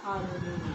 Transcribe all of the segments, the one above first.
Hallelujah.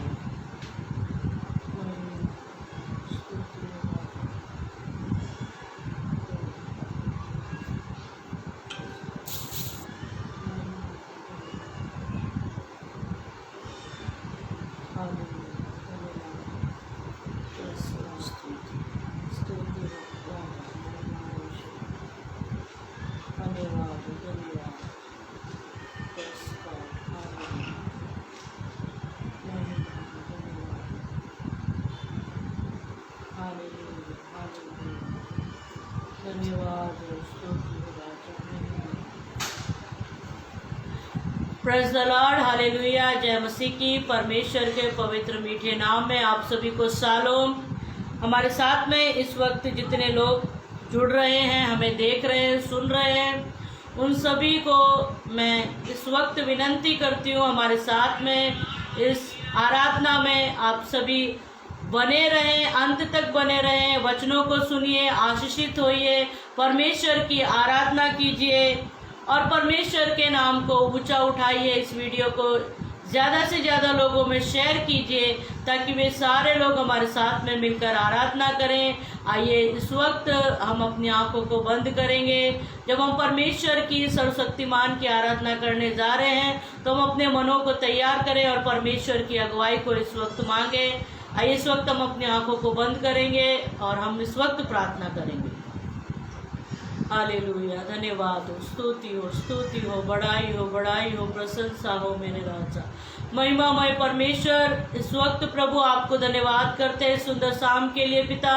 Praise the Lord, hallelujah. जय मसीह की। परमेश्वर के पवित्र मीठे नाम में आप सभी को शालोम। हमारे साथ में इस वक्त जितने लोग जुड़ रहे हैं, हमें देख रहे हैं, सुन रहे हैं, उन सभी को मैं इस वक्त विनंती करती हूँ, हमारे साथ में इस आराधना में आप सभी बने रहें, अंत तक बने रहें, वचनों को सुनिए, आशीषित होइए, परमेश्वर की आराधना कीजिए और परमेश्वर के नाम को ऊंचा उठाइए। इस वीडियो को ज़्यादा से ज़्यादा लोगों में शेयर कीजिए ताकि वे सारे लोग हमारे साथ में मिलकर आराधना करें। आइए इस वक्त हम अपनी आंखों को बंद करेंगे। जब हम परमेश्वर की सर्वशक्तिमान की आराधना करने जा रहे हैं तो हम अपने मनों को तैयार करें और परमेश्वर की अगुवाई को इस वक्त मांगे। आइए इस वक्त हम अपनी आंखों को बंद करेंगे और हम इस वक्त प्रार्थना करेंगे। हालेलुया। धन्यवाद हो, स्तुति हो, बड़ाई हो, प्रशंसा हो मेरे राजा। महिमामय परमेश्वर, इस वक्त प्रभु आपको धन्यवाद करते हैं सुंदर शाम के लिए पिता।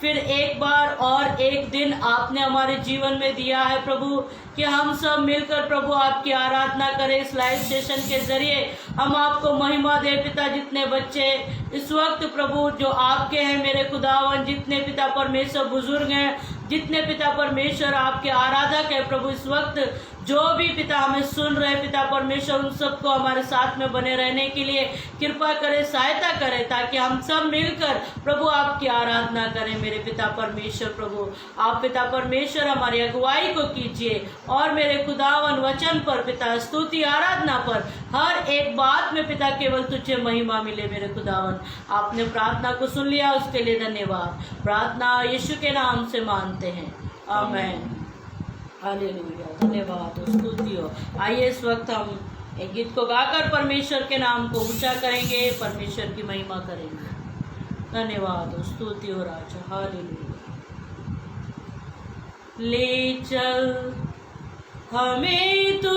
फिर एक बार और एक दिन आपने हमारे जीवन में दिया है प्रभु कि हम सब मिलकर प्रभु आपकी आराधना करें। इस लाइव सेशन के जरिए हम आपको महिमा दे पिता। जितने बच्चे इस वक्त प्रभु जो आपके हैं मेरे खुदावन, जितने पिता परमेश्वर बुजुर्ग हैं, जितने पिता परमेश्वर आपके आराधक है प्रभु, इस वक्त जो भी पिता हमें सुन रहे पिता परमेश्वर, उन सबको हमारे साथ में बने रहने के लिए कृपा करें, सहायता करें ताकि हम सब मिलकर प्रभु आपकी आराधना करें मेरे पिता परमेश्वर। प्रभु आप पिता परमेश्वर हमारी अगुवाई को कीजिए और मेरे खुदावन वचन पर पिता, स्तुति आराधना पर हर एक बात में पिता केवल तुझे महिमा मिले मेरे खुदावन। आपने प्रार्थना को सुन लिया, उसके लिए धन्यवाद। प्रार्थना यीशु के नाम से मानते हैं, आमीन। हालेलुया। धन्यवाद हो, स्तुति हो। आइए इस वक्त हम एक गीत को गाकर परमेश्वर के नाम को ऊंचा करेंगे, परमेश्वर की महिमा करेंगे। धन्यवाद हो, स्तुति हो राजा। हालेलुया। ले चल हमें तो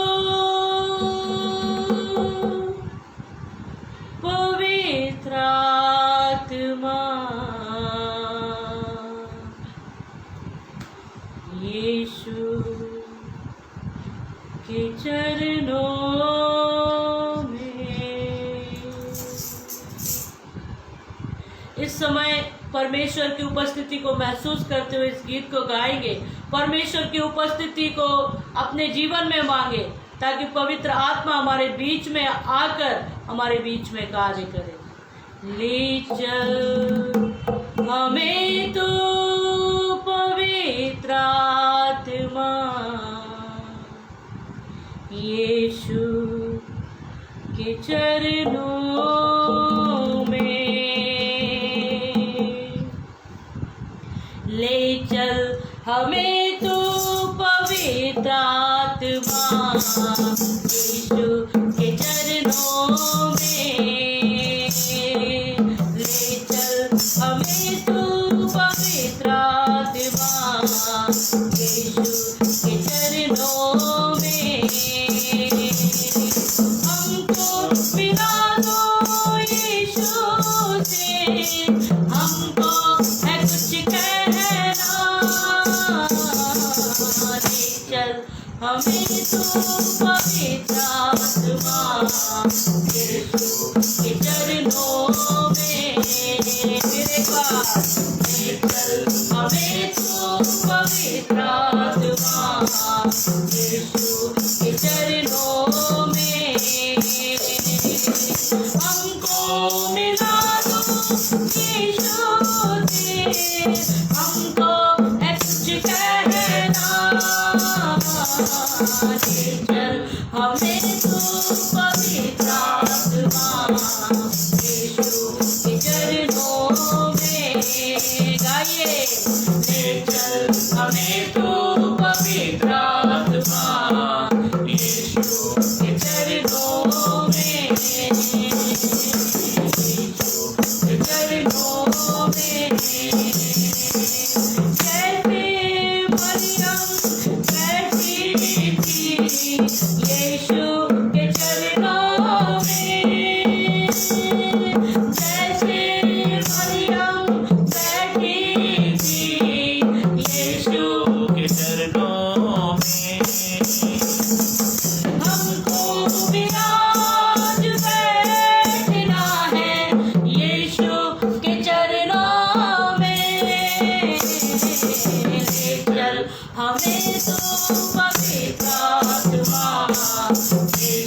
पवित्र आत्मा, यीशु के चरणों में। इस समय परमेश्वर की उपस्थिति को महसूस करते हुए इस गीत को गाएंगे। परमेश्वर की उपस्थिति को अपने जीवन में मांगे ताकि पवित्र आत्मा हमारे बीच में आकर हमारे बीच में कार्य करे। ले चल हमें तो पवित्र आत्मा, यीशु के चरणों में। ले चल हमें तो पवित्र आत्मा, यीशु के चरणों में। ले चल हमें तो पवित्र आत्मा, यीशु के चरणों में। हमको मिला दो यीशु से, हमको है कुछ कहना। चल हमें तो पवित्र आत्मा, यीशु के चरणों में। मेरे पास चल हमें तो पवित्र आत्मा, यीशु के चरणों में। हमको मिला दो यीशु से, हमको है कुछ कहना। चल हमें तो पवित्र आत्मा,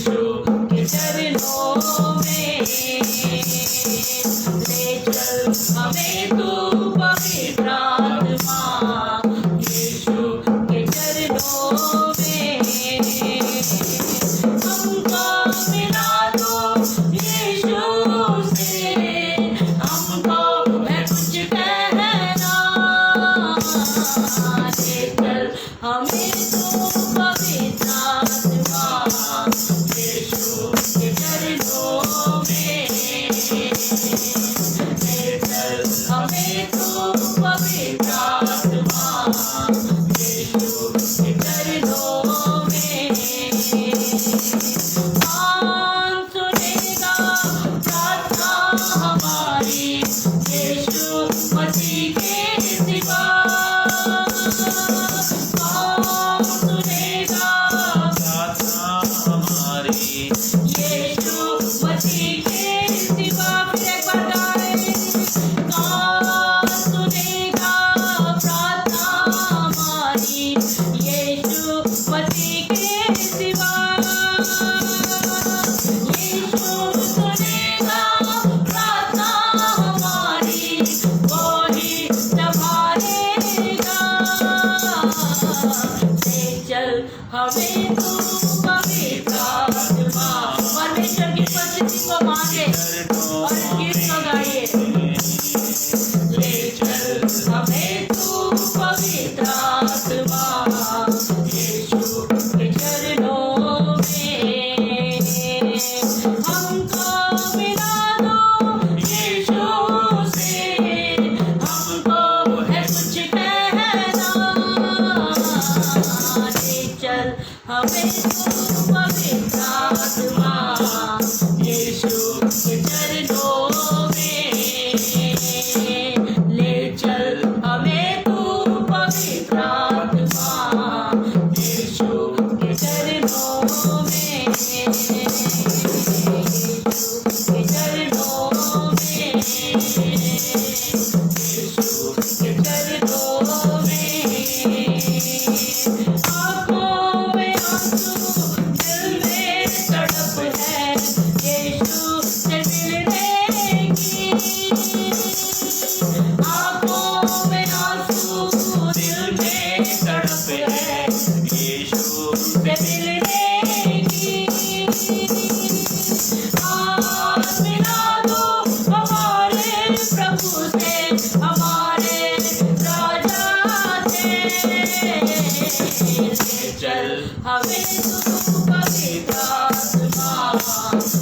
यीशु के चरणों में ले चल हमें तू पवित्र आत्मा, यीशु के चरणों में हमको मिला दो यीशु से, हमको है कुछ कहना, ले चल हमें तू पवित्र आत्मा, यीशु के चरणों में ले चल हमें तू पवित्र आत्मा, यीशु के चरणों में। कौन सुनेगा प्रार्थना हमारी, यीशु मसीह के सिवा, कौन सुनेगा प्रार्थना हमारी, यीशु मसीह के सिवा। फिर एक बार गाएं, कौन सुनेगा प्रार्थना हमारी, यीशु मसीह के सिवा, यीशु सुनेगा प्रार्थना हमारी, वो ही संभालेगा। ले चल हमें तू पवित्र आत्मा, परमेश्वर की उपस्थिति को मांगे और इस गीत को गाइए। ले चल हमें तू पवित्र आत्मा, यीशु के चरणों में हमको मिला दो यीशु से, हमको है कुछ कहना, ले चल हमें तू पवित्र आत्मा, यीशु के चरणों में ले चल हमें तू पवित्र आत्मा, यीशु के चरणों में, यीशु के चरणों में, यीशु के चरणों में। आँखों में आंसू, दिल में तड़प है, यीशु से मिलने की। आँखों में आंसू, दिल में तड़प है, यीशु से मिलने की। आज मिला दो हमारे प्रभु से, हमारे राजा से, ले चल हमें तू पवित्र आत्मा,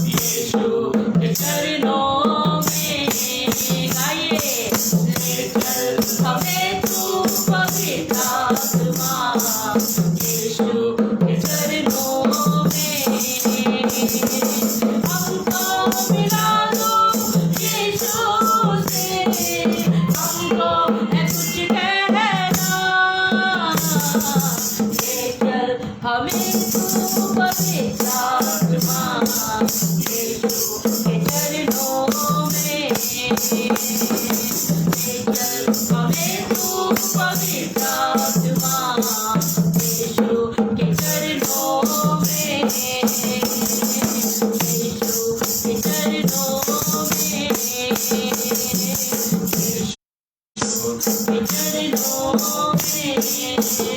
यीशु के चरणों में गाइए। ले चल हमें तू पवित्र आत्मा, यीशु के चरणों में हमको मिला दो यीशु से, हमको है कुछ कहना, ले चल हमें तू पवित्र आत्मा, यीशु के चरणों में, ले चल हमें तू पवित्र आत्मा, यीशु के चरणों में, यीशु के चरणों में, यीशु के चरणों में, यीशु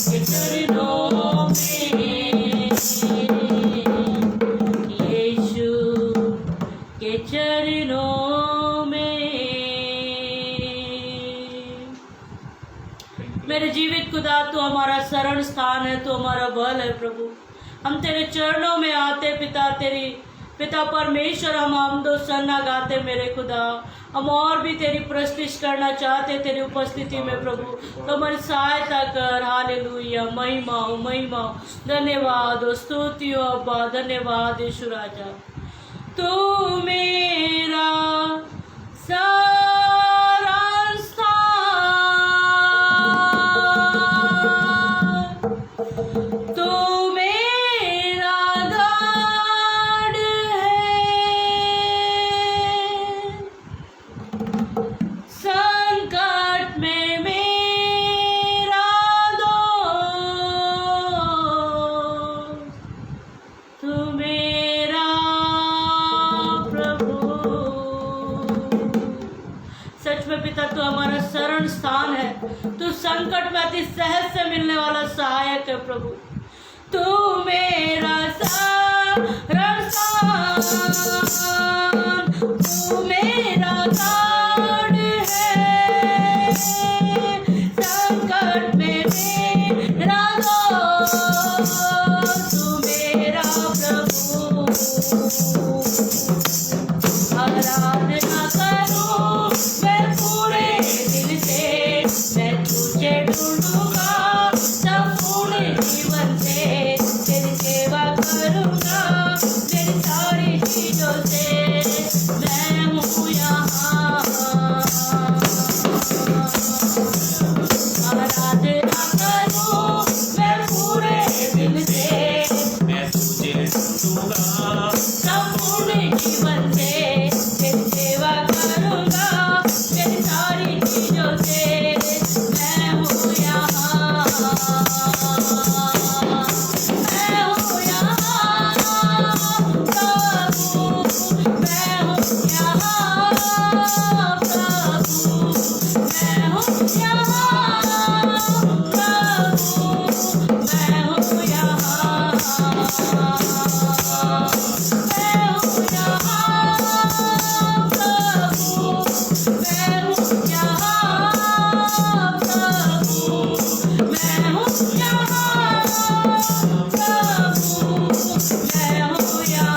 के चरणों में, यीशु के चरणों में। मेरे जीवित खुदा, तो हमारा शरण स्थान है, तो हमारा बल है प्रभु। हम तेरे चरणों में आते पिता, तेरी पिता परमेश्वर, हम दो सन्ना गाते मेरे खुदा। हम और भी तेरी प्रस्तुति करना चाहते तेरी उपस्थिति में प्रभु, तो हमारी सहायता कर। हालेलुया, महिमा हो, महिमा हो, धन्यवाद हो, स्तुति हो अब्बा, धन्यवाद यीशु राजा। तू मेरा सारा स्थान, तू मेरा गॉड है, संकट में मेरा दोस्त, तू संकट में अति सहज से मिलने वाला सहायक है प्रभु। तू मेरा शरणस्थान, तू मेरा गढ़ है, संकट में मेरा दोस्त, तू मेरा प्रभु। आराधना करूं मैं पूरे दिल से, मैं तुझे ढूंढूंगा संपूर्ण जीवन से, तेरी सेवा करूंगा मेरी सारी चीजों से। मैं हूँ यहाँ, आराधना करूं मैं पूरे दिल से, मैं तुझे ढूंढूंगा संपूर्ण जीवन से, तेरी सेवा करूंगा मेरी सारी चीजों से। मैं हूँ यहाँ, मैं हूँ यहाँ प्रभु, मैं हूँ यहाँ प्रभु, मैं हूँ यहाँ प्रभु, मैं हूँ यहाँ, मैं हूँ यहाँ प्रभु, मैं हूँ यहाँ प्रभु, मैं हूँ यहाँ प्रभु, मैं हूँ यहाँ,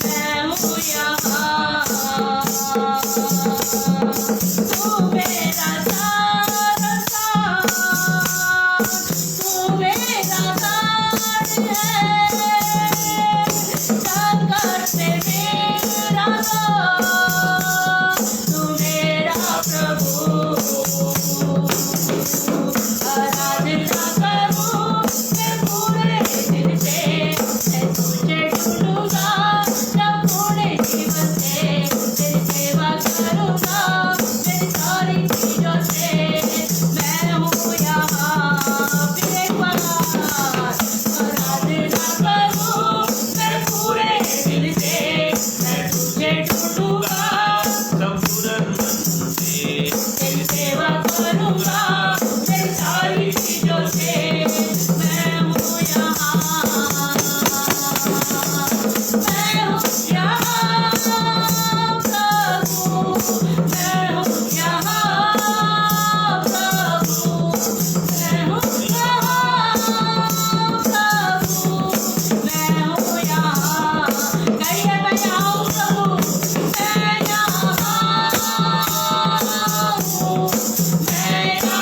मैं हूँ यहाँ। तू मेरा सारसार, तू मेरा गढ़ है, संकट में मेरा दोस्त, तू मेरा प्रभु। आराधना करूं मैं पूरे दिल से, मैं तुझे ढूंढूंगा संपूर्ण जीवन से, तेरी सेवा करूंगा मेरी सारी चीजों से। मैं हूँ यहाँ, फिर एक बार आराधना करूं मैं पूरे दिल से, मैं तुझे ढूंढूंगा संपूर्ण मन से, तेरी सेवा करूंगा मेरी सारी चीजों से। मैं हूँ यहाँ, मैं हूँ यहाँ प्रभु, मैं हूँ यहाँ प्रभु, मैं हूँ यहाँ प्रभु, मैं हूँ यहाँ। कहिए मैं यहाँ हूँ प्रभु, मैं यहाँ हूँ, मैं यहाँ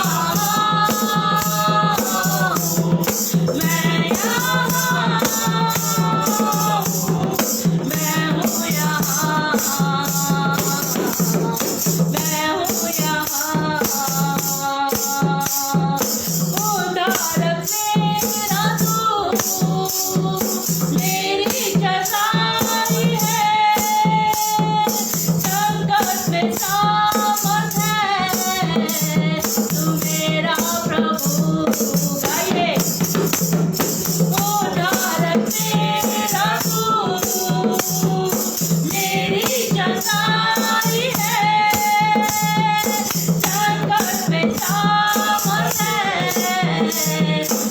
हूँ, मैं यहाँ हूँ, मैं हूँ यहाँ, मैं हूँ यहाँ। उद्धारक मेरा तू मेरी जगाई है, संकट में सामर्थ है, तू मेरा प्रभु। गाइए, उद्धारक मेरा तू मेरी जगाई है, संकट में सामर्थ है,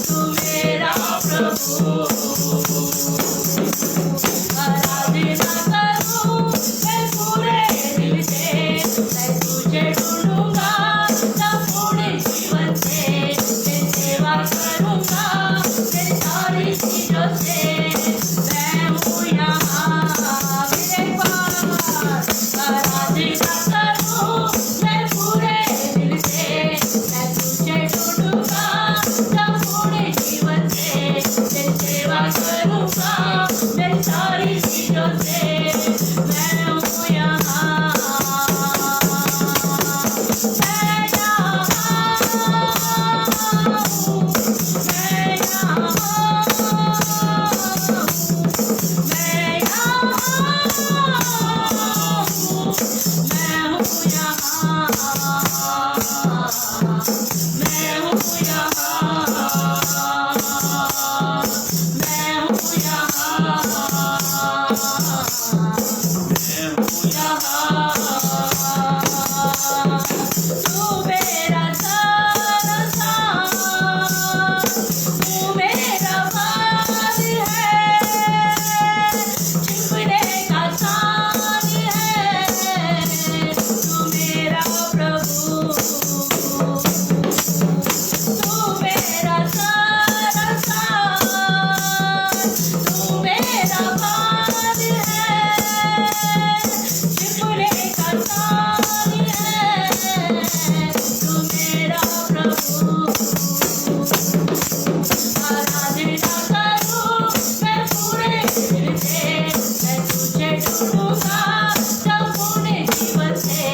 तू मेरा प्रभु। आराधना करूं मैं पूरे दिल से, मैं तुझे ढूंढूंगा संपूर्ण जीवन से, तेरी सेवा करूंगा तेरी सारी चीजों से। मैं हूँ यहाँ, फिर एक बार आराधना करूं मैं पूरे दिल से, मैं तुझे ढूंढूंगा संपूर्ण जीवन से, तेरी सेवा आराधना करूं मैं पूरे दिल से, मैं तुझे ढूंढूंगा संपूर्ण जीवन से,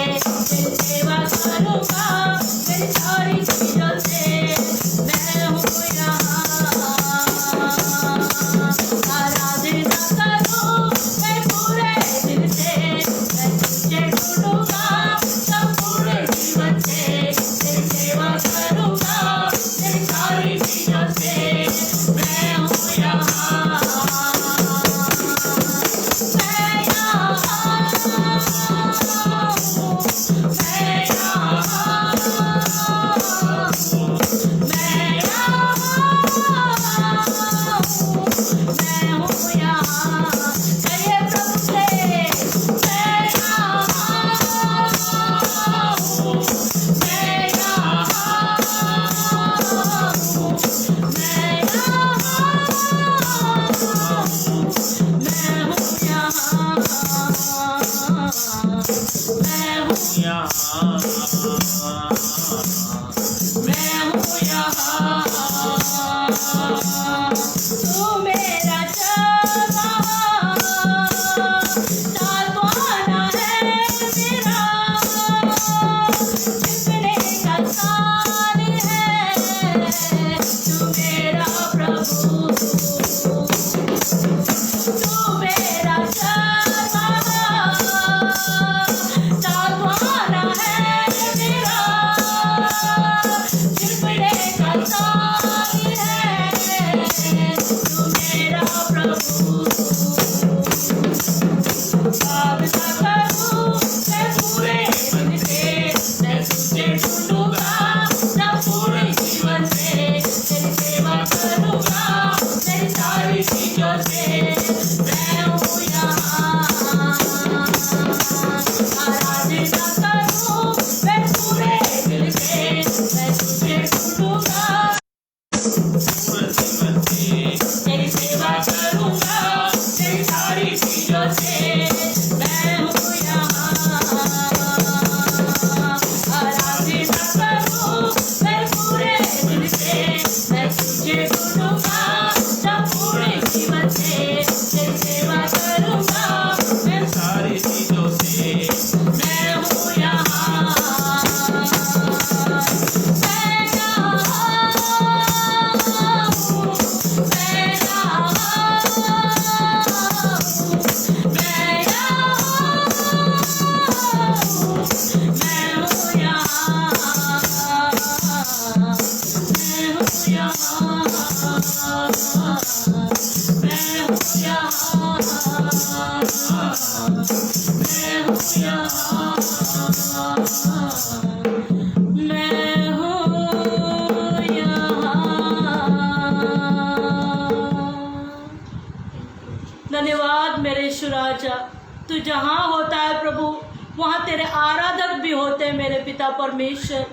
तेरी सेवा करूंगा मेरी सारी चीजों से। मैं हूँ यहाँ आराधना करूं मैं पूरे दिल से, मैं तुझे ढूंढूंगा संपूर्ण जीवन से, तेरी सेवा करूंगा तेरी सारी चीजों से। मैं हूँ यहाँ, मैं यहाँ हूँ, मैं यहाँ हूँ, मैं यहाँ हूँ, मैं हूँ यहाँ। कहिए प्रभु से, मैं यहाँ हूँ, मैं यहाँ हूँ, मैं यहाँ हूँ, मैं हूँ यहाँ, मैं हूँ यहाँ मैं हूँ यहाँ। तू मेरा जवान साथवाना है मेरा, जितने का सान है तू मेरा प्रभु। तू मेरा जवान साथवाना है मेरा, जितने का सान है तू मेरा प्रभु। आराधना करूं मैं पूरे मन से, मैं तुझे ढूंढूंगा संपूर्ण जीवन से, तेरी सेवा करूंगा तेरी सारी चीजों से। मैं हूँ यहाँ आराधना करूं मैं पूरे दिल से, मैं तुझे ढूंढूंगा तेरी सेवा करूंगा तेरी सारी चीजों से। मैं हूँ यहाँ आराधना करूं मैं पूरे दिल से, मैं तुझे ढूंढूंगा संपूर्ण जीवन से, तेरी सेवा करूंगा मैं सारी चीजों से। मैं हूँ यहाँ, मैं यहाँ हूँ, मैं यहाँ हूँ, मैं यहाँ हूँ, मैं हूँ यहाँ, मैं हूँ यहाँ, मैं हूँ यहाँ, मैं हूँ यहाँ, मैं हूँ यहाँ। धन्यवाद मेरे यीशु राजा, तू जहाँ होता है प्रभु वहाँ तेरे आराधक भी होते हैं मेरे पिता परमेश्वर,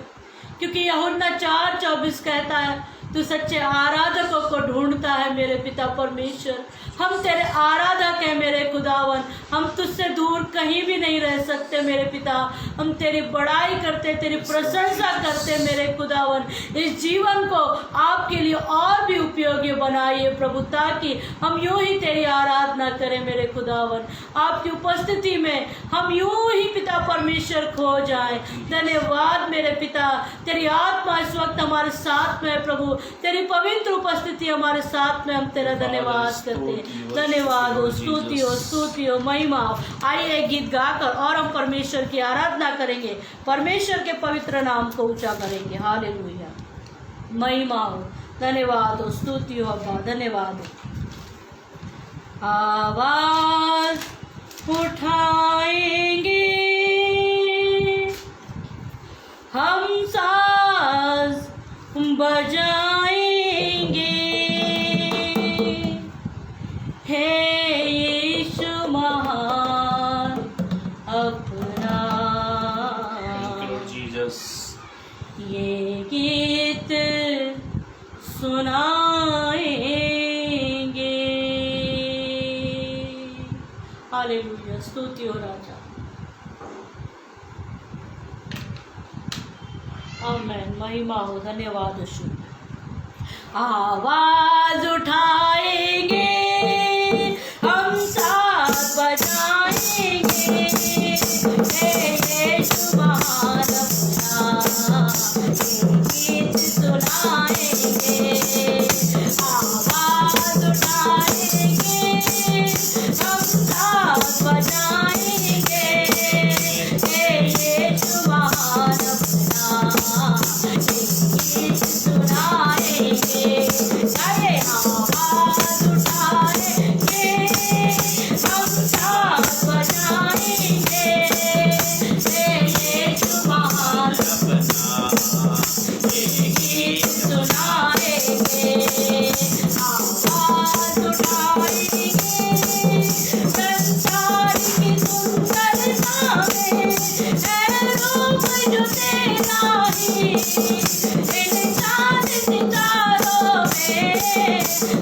क्योंकि यूहन्ना 4:24 कहता है तू सच्चे आराधकों को ढूंढता है मेरे पिता परमेश्वर। हम तेरे आराधक हैं मेरे खुदावन, हम तुझसे दूर कहीं भी नहीं रह सकते मेरे पिता। हम तेरी बड़ाई करते, तेरी प्रशंसा करते मेरे खुदावन। इस जीवन को आपके लिए और भी उपयोगी बनाइए प्रभु, ताकि हम यूं ही तेरी आराधना करें मेरे खुदावन। आपकी उपस्थिति में हम यूं ही पिता परमेश्वर खो जाएं। धन्यवाद मेरे पिता, तेरी आत्मा इस वक्त हमारे साथ में है प्रभु, तेरी पवित्र उपस्थिति हमारे साथ में, हम तेरा धन्यवाद करते हैं। धन्यवाद हो, स्तुति हो, स्तुति हो, महिमा हो। आइए गीत गाकर और हम परमेश्वर की आराधना करेंगे, परमेश्वर के पवित्र नाम को ऊंचा करेंगे। हालेलुया, महिमा हो, धन्यवाद हो, स्तुति हो अब्बा, धन्यवाद हो। आवाज उठाएंगे हम, साज बजाएंगे, हे यीशु महान अपना। जीसस, ये गीत सुनाएंगे। हालेलुया, स्तुति हो राजा। आमेन, महिमा हो, धन्यवाद यीशु। आवाज उठा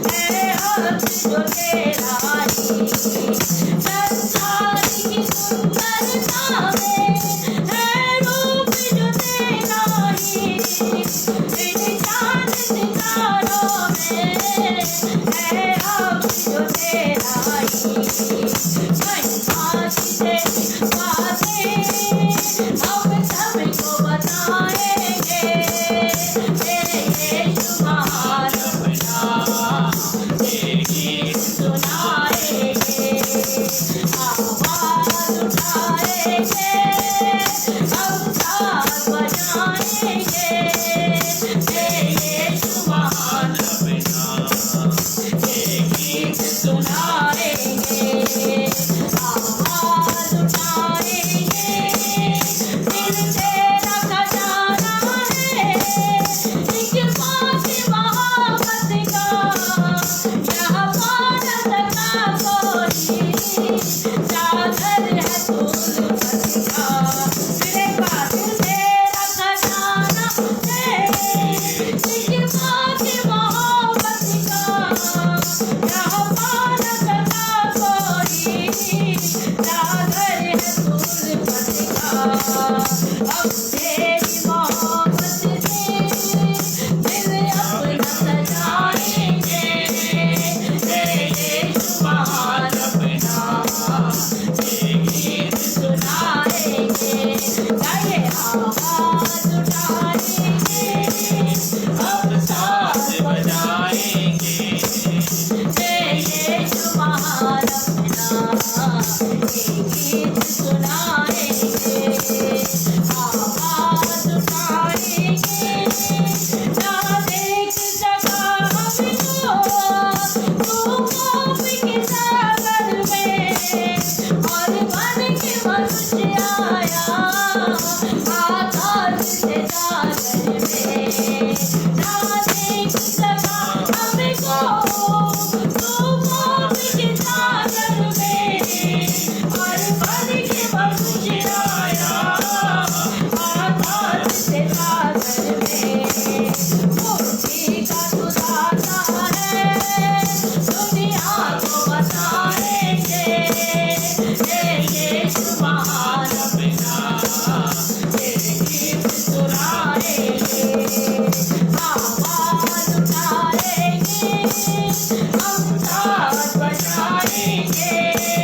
है हक जो तेरा ही। संसार की सुंदरता में है रूप जो तेरा ही। इन चांद सितारों में है हक जो तेरा ही। महिमा की बातें हम सबको बताएंगे, तेरे यीशु महान ये गीत सुनाएंगे। आवाज उठाएंगे, हम साथ बजाएंगे, तेरे यीशु महान ये गीत सुनाएंगे। आवाज उठाएंगे, दिल तेरा खजाना है, एक बाकी मोहब्बत का, यहाँ पार सका कोई, जागर है तुलफत का। मेरे पास तेरा खजाना है, एक बाकी मोहब्बत का, यहाँ पार सका कोई, जागर है तुलफत का। अब तेरी मोहब्बत से दिल अपना सजाएंगे, तेरे यीशु महान ये गीत सुनाएंगे। गाइए आवाज उठाएंगे, हम साथ बजाएंगे, तेरे यीशु महान ये गीत सुनाएंगे। आवाज उठाएंगे, ना देख सका हमको तू खौफ के सागर में, और बन के मनुष्य आया आकाश से सागर में। ना देख सका हमको तू खौफ के सागर में, और बन के मनुष्य आया आकाश से सागर में। मुक्ति का तू दाता है, दुनिया को बताएंगे, हे यीशु महान ये गीत सुनाएंगे। आवाज उठाएंगे, हम साथ बजाएंगे, हे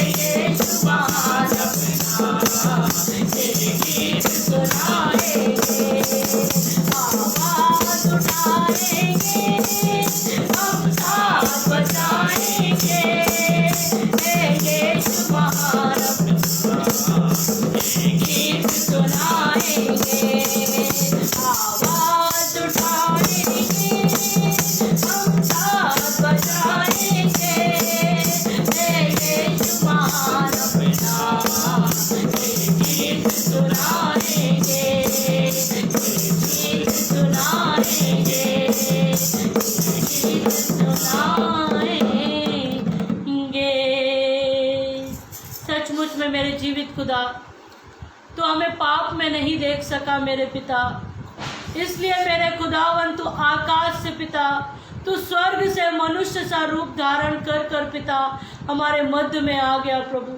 यीशु महान ये गीत सुनाएंगे। आवाज उठाएंगे, हम साथ बजाएंगे, हे यीशु महान ये गीत सुनाएंगे। आवाज उठाएंगे, हम साथ बजाएंगे, हे यीशु महान ये गीत सुनाएंगे, ये गीत सुनाएंगे, ये गीत सुनाएंगे। सचमुच में मेरे जीवित खुदा, तो हमें पाप में नहीं देख सका मेरे पिता, इसलिए मेरे खुदावन तू आकाश से पिता, तू स्वर्ग से मनुष्य सा रूप धारण कर कर पिता हमारे मध्य में आ गया प्रभु।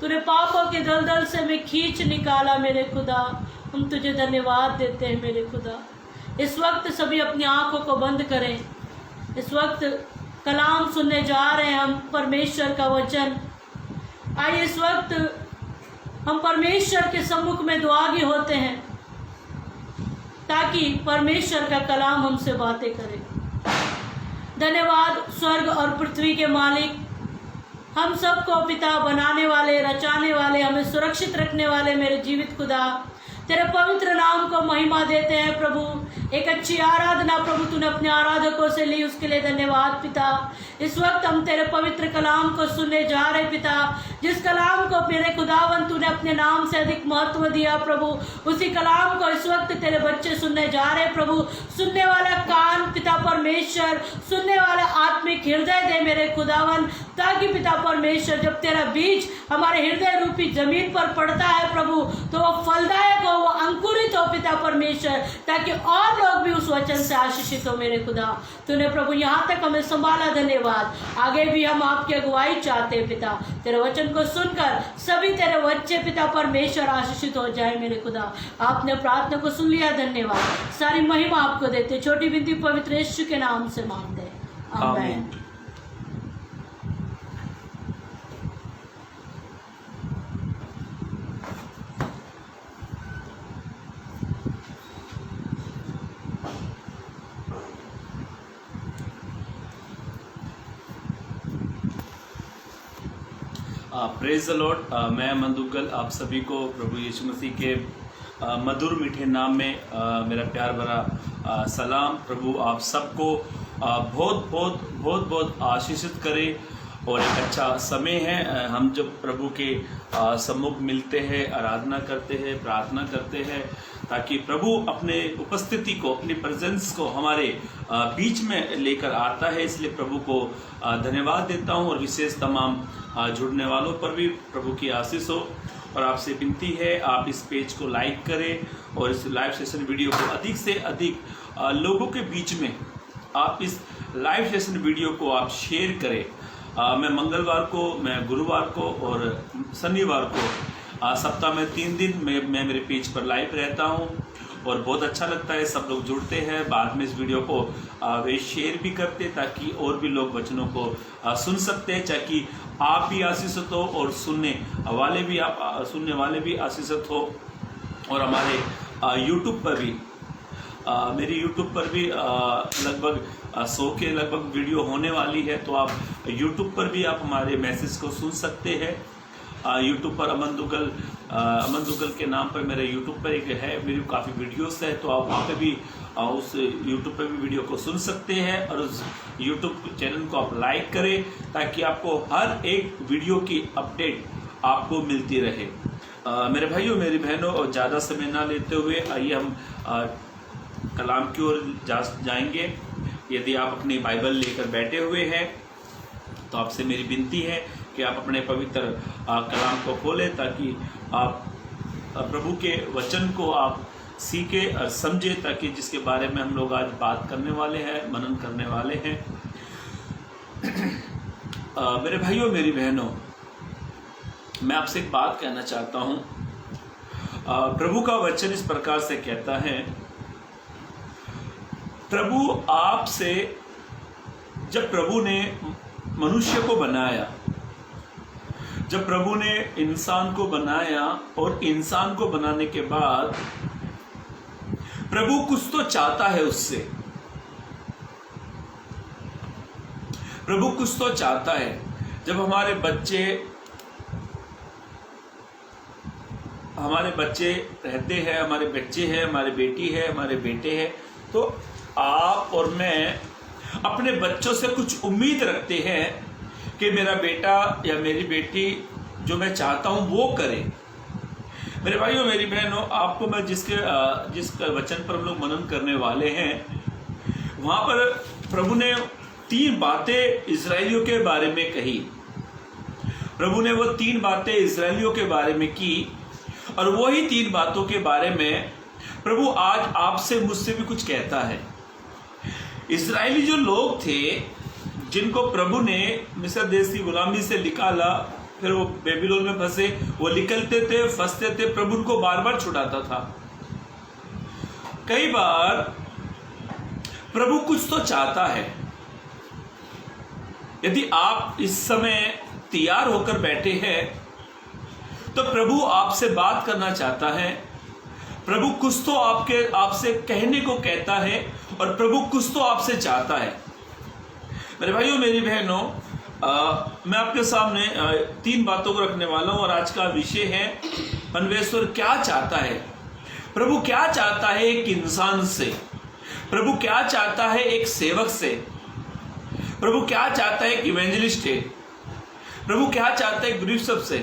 तूने पापों के दलदल से मैं खींच निकाला मेरे खुदा। हम तुझे धन्यवाद देते हैं मेरे खुदा। इस वक्त सभी अपनी आंखों को बंद करें। इस वक्त कलाम सुनने जा रहे हैं हम परमेश्वर का वचन। आइए इस वक्त हम परमेश्वर के सम्मुख में दुआगी होते हैं ताकि परमेश्वर का कलाम हमसे बातें करे। धन्यवाद स्वर्ग और पृथ्वी के मालिक, हम सबको पिता बनाने वाले, रचाने वाले, हमें सुरक्षित रखने वाले मेरे जीवित खुदा, तेरे पवित्र नाम को महिमा देते हैं प्रभु। एक अच्छी आराधना प्रभु तूने अपने आराधकों से ली, उसके लिए धन्यवाद पिता। इस वक्त हम तेरे पवित्र कलाम को सुनने जा रहे पिता, जिस कलाम को मेरे खुदावन तूने अपने नाम से अधिक महत्व दिया प्रभु, उसी कलाम को इस वक्त तेरे बच्चे सुनने जा रहे प्रभु। सुनने वाला कान पिता परमेश्वर, सुनने वाला आत्मिक हृदय दे मेरे खुदावन, ताकि पिता परमेश्वर जब तेरा बीज हमारे हृदय रूपी जमीन पर पड़ता है प्रभु, तो वो फलदायक हो, वो अंकुरित हो पिता परमेश्वर, ताकि और लोग भी उस वचन से आशीषित हो मेरे खुदा। तूने प्रभु यहाँ तक हमें संभाला, धन्यवाद। आगे भी हम आपकी अगुवाई चाहते हैं पिता। तेरे वचन को सुनकर सभी तेरे बच्चे पिता परमेश्वर आशीषित हो जाए मेरे खुदा। आपने प्रार्थना को सुन लिया, धन्यवाद। सारी महिमा आपको देते, छोटी विनती पवित्र यीशु के नाम से मांगते हैं, आमीन। Praise the Lord. मैं मंदुगल आप सभी को प्रभु यीशु मसीह के मधुर मीठे नाम में मेरा प्यार भरा सलाम। प्रभु आप सबको बहुत बहुत बहुत बहुत आशीषित करे। और एक अच्छा समय है, हम जब प्रभु के सम्मुख मिलते हैं, आराधना करते हैं, प्रार्थना करते हैं, ताकि प्रभु अपने उपस्थिति को, अपनी प्रेजेंस को हमारे बीच में लेकर आता है। इसलिए प्रभु को धन्यवाद देता हूं। और विशेष तमाम जुड़ने वालों पर भी प्रभु की आशीष हो। और आपसे विनती है, आप इस पेज को लाइक करें और इस लाइव सेशन वीडियो को अधिक से अधिक लोगों के बीच में आप इस लाइव सेशन वीडियो को आप शेयर करें। मैं मंगलवार को, मैं गुरुवार को और शनिवार को सप्ताह में 3 दिन मैं मेरे पेज पर लाइव रहता हूं। और बहुत अच्छा लगता है, सब लोग जुड़ते हैं, बाद में इस वीडियो को वे शेयर भी करते, ताकि और भी लोग वचनों को सुन सकते हैं, ताकि आप भी आशीषित हो और सुनने वाले भी आशीषित हो। और हमारे यूट्यूब पर भी, मेरी यूट्यूब पर भी लगभग 100 के लगभग वीडियो होने वाली है। तो आप यूट्यूब पर भी आप हमारे मैसेज को सुन सकते हैं। यूट्यूब पर अमन दुगल के नाम पर मेरे यूट्यूब पर एक है, मेरी काफ़ी वीडियोस है। तो आप वहाँ पे भी उस यूट्यूब पर भी वीडियो को सुन सकते हैं। और उस यूट्यूब चैनल को आप लाइक करें, ताकि आपको हर एक वीडियो की अपडेट आपको मिलती रहे। मेरे भाइयों, मेरी बहनों, और ज़्यादा समय ना लेते हुए आइए हम कलाम की ओर जाएंगे। यदि आप अपनी बाइबल लेकर बैठे हुए हैं तो आपसे मेरी विनती है कि आप अपने पवित्र कलाम को खोलें, ताकि आप प्रभु के वचन को आप सीखे और समझे, ताकि जिसके बारे में हम लोग आज बात करने वाले हैं, मनन करने वाले हैं। मेरे भाइयों, मेरी बहनों, मैं आपसे एक बात कहना चाहता हूँ। प्रभु का वचन इस प्रकार से कहता है, प्रभु आपसे, जब प्रभु ने मनुष्य को बनाया, जब प्रभु ने इंसान को बनाया, और इंसान को बनाने के बाद प्रभु कुछ तो चाहता है उससे। प्रभु कुछ तो चाहता है। जब हमारे बच्चे रहते हैं, हमारे बच्चे हैं, हमारे बेटी है, हमारे बेटे हैं, तो आप और मैं अपने बच्चों से कुछ उम्मीद रखते हैं कि मेरा बेटा या मेरी बेटी जो मैं चाहता हूं वो करे। मेरे भाइयों, मेरी बहनों, आपको मैं जिस वचन पर हम लोग मनन करने वाले हैं, वहां पर प्रभु ने 3 बातें इजरायलियों के बारे में कही। प्रभु ने वो 3 बातें इजरायलियों के बारे में की, और वही 3 बातों के बारे में प्रभु आज आपसे मुझसे भी कुछ कहता है। इजरायली जो लोग थे, जिनको प्रभु ने मिस्र देश की गुलामी से निकाला, फिर वो बेबीलोन में फंसे, वो निकलते थे, फंसते थे, प्रभु उनको बार बार छुड़ाता था। कई बार प्रभु कुछ तो चाहता है। यदि आप इस समय तैयार होकर बैठे हैं, तो प्रभु आपसे बात करना चाहता है। प्रभु कुछ तो आपसे कहने को कहता है, और प्रभु कुछ तो आपसे चाहता है। मेरे भाइयों, मेरी बहनों, मैं आपके सामने 3 बातों को रखने वाला हूं। और आज का विषय है, परमेश्वर क्या चाहता है। प्रभु क्या चाहता है एक इंसान से, प्रभु क्या चाहता है एक सेवक से, प्रभु क्या चाहता है एक इवेंजलिस्ट से, प्रभु क्या चाहता है एक बिशप से,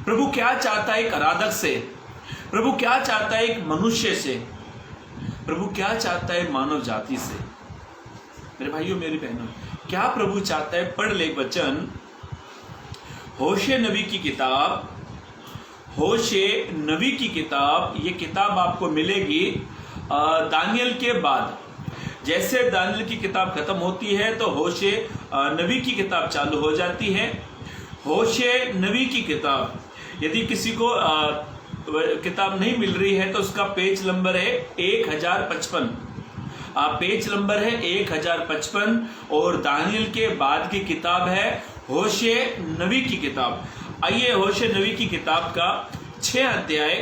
प्रभु क्या चाहता है एक आराधक से, प्रभु क्या चाहता है एक मनुष्य से, प्रभु क्या चाहता है मानव जाति से। मेरे भाइयों, मेरी बहनों, क्या प्रभु चाहता है? पढ़ ले वचन, होशे नबी की किताब, होशे नबी की किताब। ये किताब आपको मिलेगी दानियल के बाद जैसे दानियल की किताब खत्म होती है तो होशे नबी की किताब चालू हो जाती है। होशे नबी की किताब, यदि किसी को किताब नहीं मिल रही है तो उसका पेज नंबर है 1055। पेज नंबर है 1055 और दानियल के बाद की किताब है होशे नबी की किताब। आइए होशे नबी की किताब का 6 अध्याय,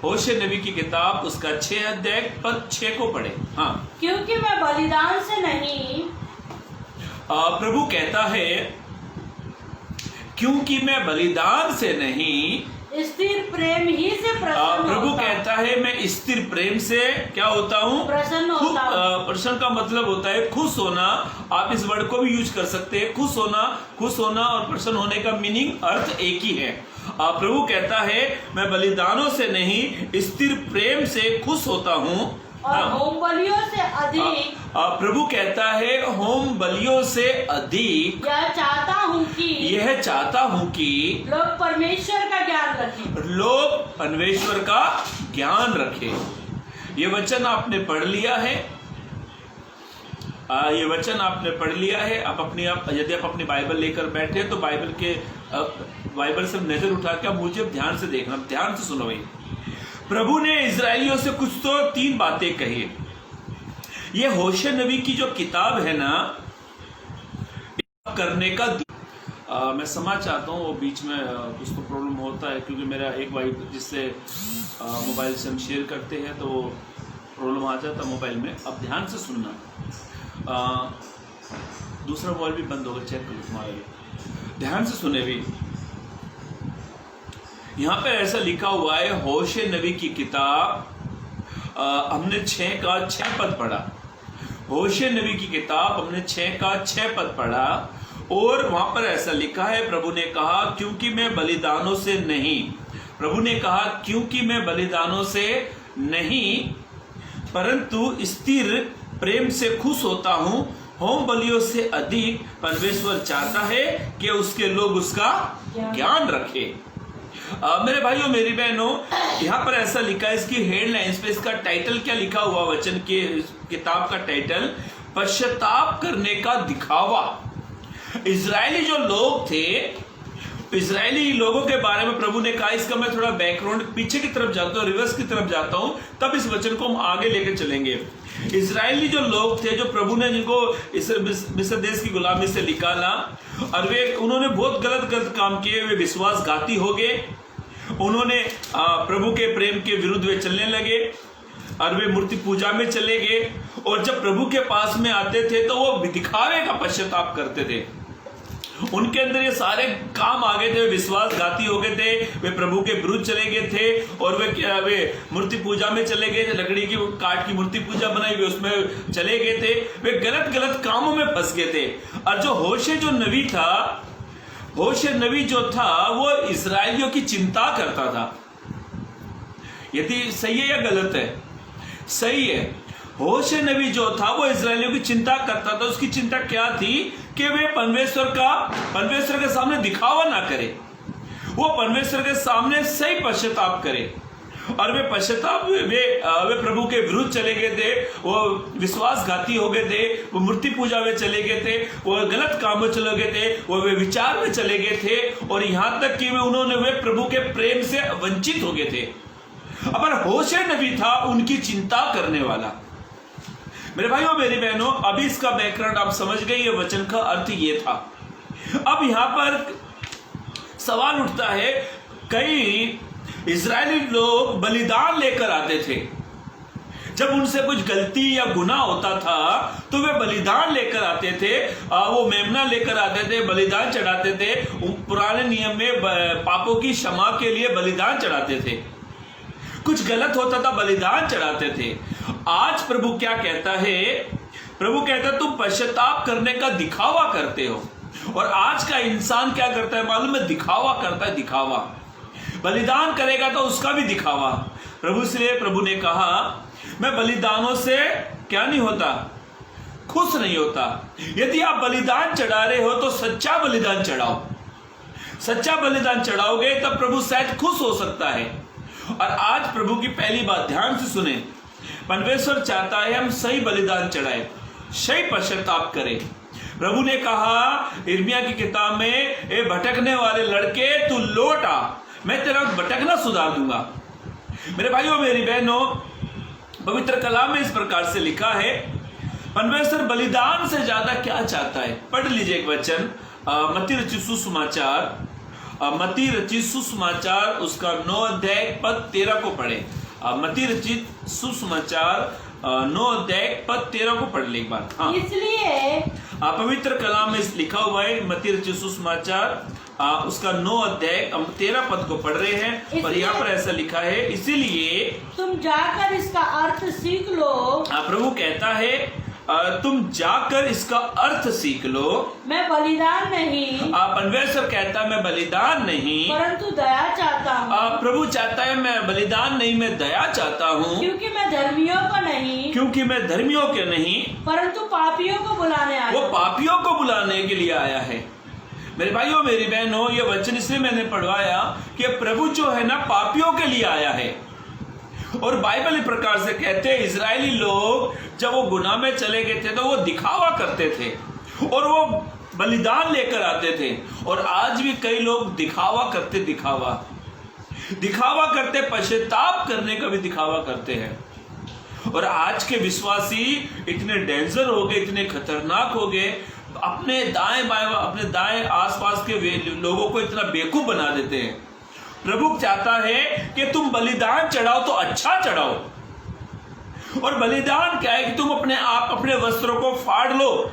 होशे नबी की किताब उसका 6 अध्याय पद 6 को पढ़े। हाँ, क्योंकि मैं बलिदान से नहीं, प्रभु कहता है क्योंकि मैं बलिदान से नहीं, स्थिर प्रेम ही से प्रसन्न प्रभु होता हूं। कहता है मैं स्थिर प्रेम से क्या होता हूँ? प्रसन्न होता हूं। प्रसन्न का मतलब होता है खुश होना। आप इस वर्ड को भी यूज कर सकते हैं, खुश होना और प्रसन्न होने का मीनिंग अर्थ एक ही है। प्रभु कहता है मैं बलिदानों से नहीं स्थिर प्रेम से खुश होता हूँ और होम बलियों से अधिक, प्रभु कहता है होम बलियों से अधिक यह चाहता हूँ कि लोग परमेश्वर का ज्ञान रखें। लोग परमेश्वर का ज्ञान रखें। ये वचन आपने पढ़ लिया है, ये वचन आपने पढ़ लिया है। यदि आप अपनी बाइबल लेकर बैठे तो बाइबल से नजर उठा के आप मुझे ध्यान से देखना, ध्यान से सुनो भाई। प्रभु ने इजराइलियों से कुछ तो 3 बातें कही। ये होशे नबी की जो किताब है ना, करने का मैं समझ चाहता हूँ, वो बीच में उसको प्रॉब्लम होता है क्योंकि मेरा एक वाइफ जिससे मोबाइल से हम शेयर करते हैं तो प्रॉब्लम आ जाता है मोबाइल में। अब ध्यान से सुनना, दूसरा मोबाइल भी बंद होगा, चेक करो तुम्हारा भी, ध्यान से सुने भी। यहाँ पे ऐसा लिखा हुआ है होशे नबी की किताब, हमने 6 का 6 पद पढ़ा। होशे नबी की किताब हमने 6 का 6 पद पढ़ा और वहां पर ऐसा लिखा है, प्रभु ने कहा क्योंकि मैं बलिदानों से नहीं, प्रभु ने कहा क्योंकि मैं बलिदानों से नहीं परंतु स्थिर प्रेम से खुश होता हूं। होम बलियों से अधिक परमेश्वर चाहता है कि उसके लोग उसका ज्ञान रखे। मेरे भाइयों मेरी बहनों, यहाँ पर ऐसा लिखा है, इसकी हेडलाइंस पे इसका टाइटल क्या लिखा हुआ, वचन के किताब का टाइटल पश्चाताप करने का दिखावा। इजरायली जो लोग थे, इजरायली लोगों के बारे में प्रभु ने कहा, इसका मैं थोड़ा बैकग्राउंड पीछे की तरफ जाता हूँ, रिवर्स की तरफ जाता हूँ, तब इस वचन को हम आगे लेकर चलेंगे। इजरायली जो लोग थे, जो प्रभु ने जिनको इस मिस्र देश की गुलामी से निकाला और उन्होंने बहुत गलत काम किए, वे विश्वासघाती हो गए, उन्होंने प्रभु के प्रेम के विरुद्ध वे चलने लगे और वे मूर्ति पूजा में चले गए। और जब प्रभु के पास में आते थे तो वो दिखावे का पश्चाताप करते थे, उनके अंदर ये सारे काम आ गए थे, वे विश्वासघाती हो गए थे, वे प्रभु के विरुद्ध चले गए थे और वे मूर्ति पूजा में चले गए थे, लकड़ी की काट की मूर्ति पूजा बनाई, वे उसमें चले गए थे, वे गलत कामों में फंस गए थे। और जो होशे जो नबी था, होशे नबी जो था वो इजरायलियों की चिंता करता था। यदि सही है या गलत है? सही है। होशे नबी जो था वो इजरायलियों की चिंता करता था। उसकी चिंता क्या थी कि वे परमेश्वर के सामने दिखावा ना करे, वो परमेश्वर के सामने सही पश्चाताप करे। और वे पश्चाताप वे प्रभु के विरुद्ध चले गए थे, वो विश्वासघाती हो गए थे, वो मूर्ति पूजा में चले गए थे, वो गलत काम में चले गए थे, वो वे विचार में चले गए थे और यहाँ तक कि वे प्रभु के प्रेम से वंचित हो गए थे। अब होशे नबी था उनकी चिंता करने वाला। मेरे भाइयों मेरी बहनों, अभी इसका बैकग्राउंड आप समझ गए, ये वचन का अर्थ ये था। अब यहां पर सवाल उठता है, कई इजरायली लोग बलिदान लेकर आते थे। जब उनसे कुछ गलती या गुनाह होता था तो वे बलिदान लेकर आते थे, वो मेमना लेकर आते थे, बलिदान चढ़ाते थे। पुराने नियम में पापों की क्षमा के लिए बलिदान चढ़ाते थे, कुछ गलत होता था बलिदान चढ़ाते थे। आज प्रभु क्या कहता है? प्रभु कहता है तुम पश्चाताप करने का दिखावा करते हो। और आज का इंसान क्या करता है मालूम है? दिखावा करता है, दिखावा। बलिदान करेगा तो उसका भी दिखावा। इसलिए प्रभु ने कहा मैं बलिदानों से क्या नहीं होता, खुश नहीं होता। यदि आप बलिदान चढ़ा रहे हो तो सच्चा बलिदान चढ़ाओ। सच्चा बलिदान चढ़ाओगे तब प्रभु शायद खुश हो सकता है। और आज प्रभु की पहली बात ध्यान से सुने, परमेश्वर चाहता है हम सही बलिदान चढ़ाए, सही पश्चाताप करें। प्रभु ने कहा यिर्मयाह की किताब में, ए भटकने वाले लड़के तू लौट आ, मैं तेरा भटकना सुधार दूंगा। मेरे भाइयों मेरी बहनों, पवित्र कलाम में इस प्रकार से लिखा है, परमेश्वर बलिदान से ज्यादा क्या चाहता है। पढ़ लीजिए एक वचन, मत्ती रचित सुसमाचार उसका 9 अध्याय पद 13 को पढ़े। मत्ती रचित सुसमाचार 9 अध्याय पद 13 को पढ़ ले एक बार। हाँ, इसलिए पवित्र कलाम में लिखा हुआ है, मत्ती रचित सुसमाचार उसका 9 अध्याय 13 पद को पढ़ रहे हैं, और यहाँ पर ऐसा लिखा है, इसीलिए तुम जाकर इसका अर्थ सीख लो। प्रभु कहता है तुम जाकर इसका अर्थ सीख लो। मैं बलिदान नहीं, परमेश्वर कहता है मैं बलिदान नहीं परंतु दया चाहता हूँ। प्रभु चाहता है मैं बलिदान नहीं, मैं दया चाहता हूँ, क्योंकि मैं धर्मियों को नहीं परंतु पापियों को बुलाने आया। वो पापियों को बुलाने के लिए आया है। मेरे भाइयों मेरी बहनों, ये वचन इसलिए मैंने पढ़वाया कि प्रभु जो है ना पापियों के लिए आया है। और बाइबल इस प्रकार से कहते हैं, इजरायली लोग जब वो गुनाह में चले गए थे तो वो दिखावा करते थे और वो बलिदान लेकर आते थे। और आज भी कई लोग दिखावा करते, पश्चाताप करने का भी दिखावा करते हैं। और आज के विश्वासी इतने डेंजर हो गए, इतने खतरनाक हो गए, अपने दाएं आसपास के लोगों को इतना बेवकूफ बना देते हैं। प्रभु चाहता है कि तुम बलिदान चढ़ाओ तो अच्छा चढ़ाओ। और बलिदान क्या है कि तुम अपने वस्त्रों को फाड़ लो।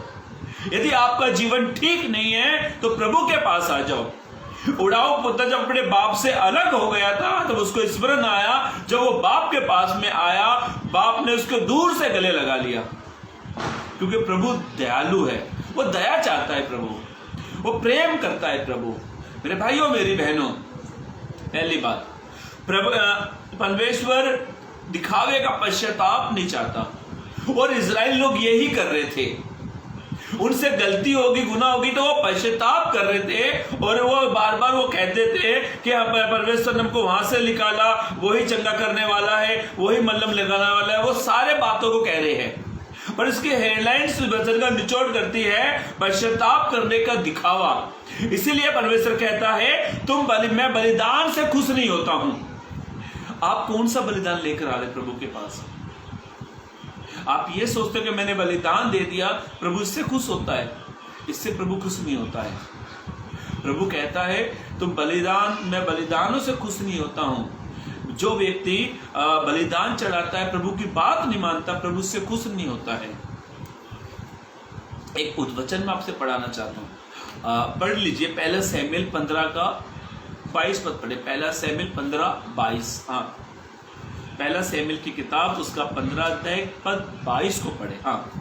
यदि आपका जीवन ठीक नहीं है तो प्रभु के पास आ जाओ। उड़ाऊ पुत्र जब अपने बाप से अलग हो गया था तब उसको स्मरण आया, जब वो बाप के पास में आया, बाप ने उसको दूर से गले लगा लिया, क्योंकि प्रभु दयालु है, वो दया चाहता है, प्रभु वो प्रेम करता है। प्रभु मेरे भाइयों मेरी बहनों, पहली बात, परमेश्वर दिखावे का पश्चाताप नहीं चाहता। और इजराइल लोग यही कर रहे थे, उनसे गलती होगी, गुनाह होगी तो वो पश्चाताप कर रहे थे। और वो बार बार वो कहते थे कि परमेश्वर ने हमको वहां से निकाला, वही चंगा करने वाला है, वही मल्लम लगाने वाला है, वो सारे बातों को कह रहे हैं। पर इसके हेडलाइंस वचन का निचोड़ करती है पश्चाताप करने का दिखावा। इसीलिए परमेश्वर कहता है मैं बलिदान से खुश नहीं होता हूं। आप कौन सा बलिदान लेकर आ रहे प्रभु के पास? आप ये सोचते हो कि मैंने बलिदान दे दिया, प्रभु इससे खुश होता है? इससे प्रभु खुश नहीं होता है। प्रभु कहता है मैं बलिदानों से खुश नहीं होता हूं। जो व्यक्ति बलिदान चढ़ाता है, प्रभु की बात नहीं मानता, प्रभु इससे खुश नहीं होता है। एक उद्वचन में आपसे पढ़ाना चाहता हूं, पढ़ लीजिए। पहला शमूएल 15 का 22 पद पढ़े। पहला शमूएल 15:22। हाँ, पहला शमूएल की किताब उसका 15 अध्याय पद 22 को पढ़े। हाँ,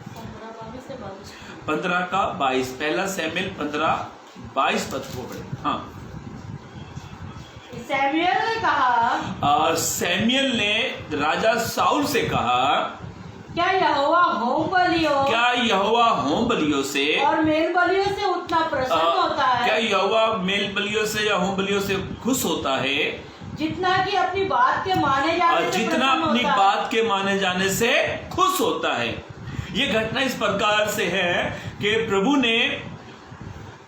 15 का 22। पहला शमूएल 15:22 पद को पढ़े। हाँ, सैमुएल ने राजा साउल से कहा, क्या यहोवा होम बलियों से और मेल बलियों से उतना प्रसन्न होता है? क्या यहोवा मेल बलियों से या होम बलियों से खुश होता है? जितना कि अपनी बात के माने जाने से खुश होता है। ये घटना इस प्रकार से है कि प्रभु ने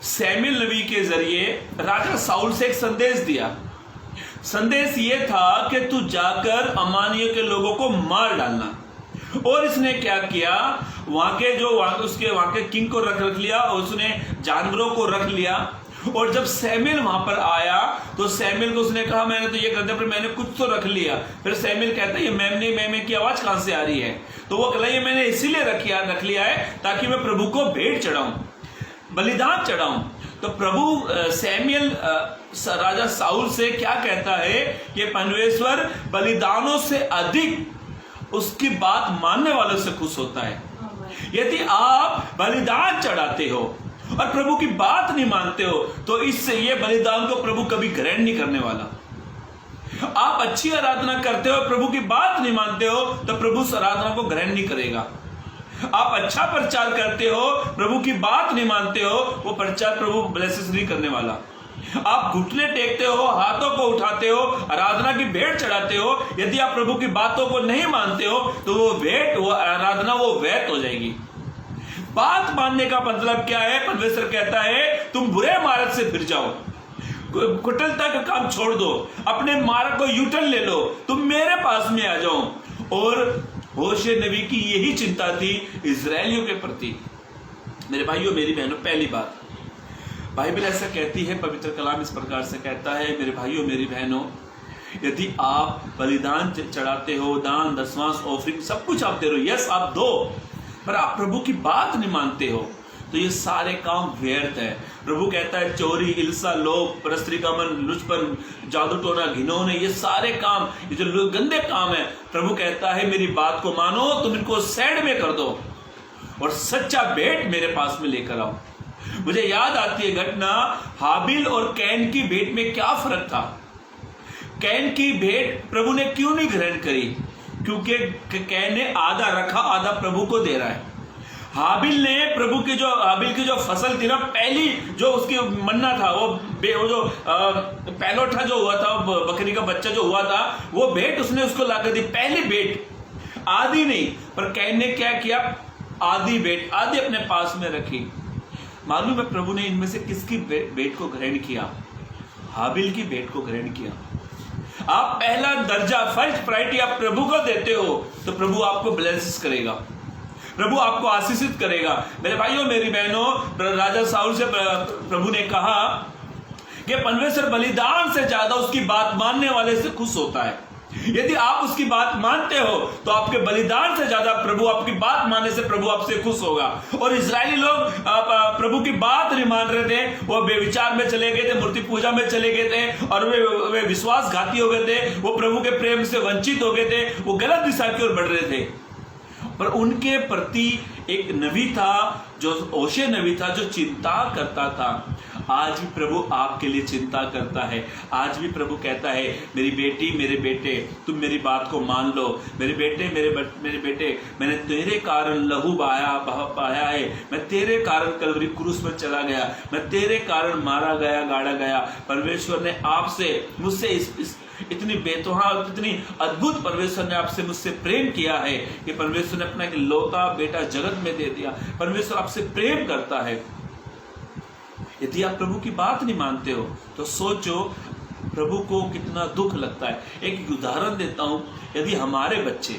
सैमुएल नबी के जरिए राजा साउल से एक संदेश दिया। संदेश ये था कि तू जाकर अमानियों के लोगों को मार डालना। और इसने क्या किया, वहां के किंग को रख लिया और उसने जानवरों को रख लिया। और जब सैमुएल वहां पर आया तो सैमुएल को उसने कहा, मैंने तो ये कर दिया, पर मैंने कुछ तो रख लिया। फिर सैमुएल कहता है, ये मैम की आवाज कहां से आ रही है? तो वो कहला, ये मैंने इसीलिए रख लिया है ताकि मैं प्रभु को भेंट चढ़ाऊं, बलिदान चढ़ाऊं। तो प्रभु सैमुएल राजा साउल से क्या कहता है कि परमेश्वर बलिदानों से अधिक उसकी बात मानने वालों से खुश होता है। यदि आप बलिदान चढ़ाते हो और प्रभु की बात नहीं मानते हो तो इससे ये बलिदान को प्रभु कभी ग्रहण नहीं करने वाला। आप अच्छी आराधना करते हो, प्रभु की बात नहीं मानते हो तो प्रभु उस आराधना को ग्रहण नहीं करेगा। आप अच्छा प्रचार करते हो, प्रभु की बात नहीं मानते हो, वो प्रचार प्रभु ब्लेसेस नहीं करने वाला। आप घुटने टेकते हो, हाथों को उठाते हो, आराधना की भेंट चढ़ाते हो, यदि आप प्रभु की बातों को नहीं मानते हो तो वो भेंट, वो आराधना, वो व्यर्थ हो जाएगी। बात मानने का मतलब क्या है? परमेश्वर कहता है तुम बुरे मार्ग से फिर जाओ, कुटिलता का काम छोड़ दो, अपने मार्ग को यूटर्न ले लो, तुम मेरे पास में आ जाओ। और होशे नबी की यही चिंता थी इजरायलियों के प्रति। मेरे भाइयों, मेरी बहनों, पहली बात, बाइबल ऐसा कहती है, पवित्र कलाम इस प्रकार से कहता है, मेरे भाइयों मेरी बहनों, यदि आप बलिदान चढ़ाते हो, दान दशमांश ऑफरिंग सब कुछ आप दे रहे हो, यस आप दो, पर आप प्रभु की बात नहीं मानते हो, तो ये सारे काम व्यर्थ है। प्रभु कहता है चोरी, हिंसा, लोभ, परस्त्रीकामन, लुचपन, जादू टोना, घिनौने, ये सारे काम, ये जो गंदे काम है, प्रभु कहता है मेरी बात को मानो, तुम इनको साइड में कर दो और सच्चा भेंट मेरे पास में लेकर आओ। मुझे याद आती है घटना, हाबिल और कैन की भेंट में क्या फर्क था? कैन की भेंट प्रभु ने क्यों नहीं ग्रहण करी? क्योंकि कैन ने आधा रखा, आधा प्रभु को दे रहा है। हाबिल ने हाबिल की जो फसल थी ना, पहली जो उसकी मन्ना था, वो जो पैलोठा जो हुआ था, बकरी का बच्चा जो हुआ था, वो भेंट उसने उसको लाकर दी, पहली भेंट, आधी नहीं। पर कैन ने क्या किया? आधी भेंट, आधी अपने पास में रखी। मालूम है प्रभु ने इनमें से किसकी भेंट को ग्रहण किया? हाबिल की भेंट को ग्रहण किया। आप पहला दर्जा, फर्स्ट प्रायोरिटी आप प्रभु को देते हो तो प्रभु आपको ब्लेस करेगा, प्रभु आपको आशीषित करेगा। मेरे भाइयों मेरी बहनों, राजा साउल से प्रभु ने कहा कि परमेश्वर बलिदान से ज्यादा उसकी बात मानने वाले से खुश होता है। यदि आप उसकी बात मानते हो तो आपके बलिदान से ज्यादा प्रभु, आपकी बात मानने से प्रभु आपसे खुश होगा। और इजरायली लोग प्रभु की बात नहीं मान रहे थे, वो बेविचार में चले गए थे, मूर्ति पूजा में चले गए थे, और वे विश्वासघाती हो गए थे, वो प्रभु के प्रेम से वंचित हो गए थे, वो गलत दिशा की ओर बढ़ रहे थे। पर उनके प्रति एक नबी था, जो होशे नबी था, जो चिंता करता था। आज भी प्रभु आपके लिए चिंता करता है। आज भी प्रभु कहता है मेरी बेटी, मेरे बेटे, तुम मेरी बात को मान लो। मेरे बेटे, मेरे बेटे, मैंने तेरे कारण लहू बहाया है, मैं तेरे कारण कलवरी क्रूस पर चला गया, मैं तेरे कारण मारा गया, गाड़ा गया। परमेश्वर ने आपसे, मुझसे इतनी बेतुहा, इतनी अद्भुत परमेश्वर ने आपसे, मुझसे प्रेम किया है कि परमेश्वर ने अपना एक लौता बेटा जगत में दे दिया। परमेश्वर आपसे प्रेम करता है। यदि आप प्रभु की बात नहीं मानते हो तो सोचो प्रभु को कितना दुख लगता है। एक उदाहरण देता हूं, यदि हमारे बच्चे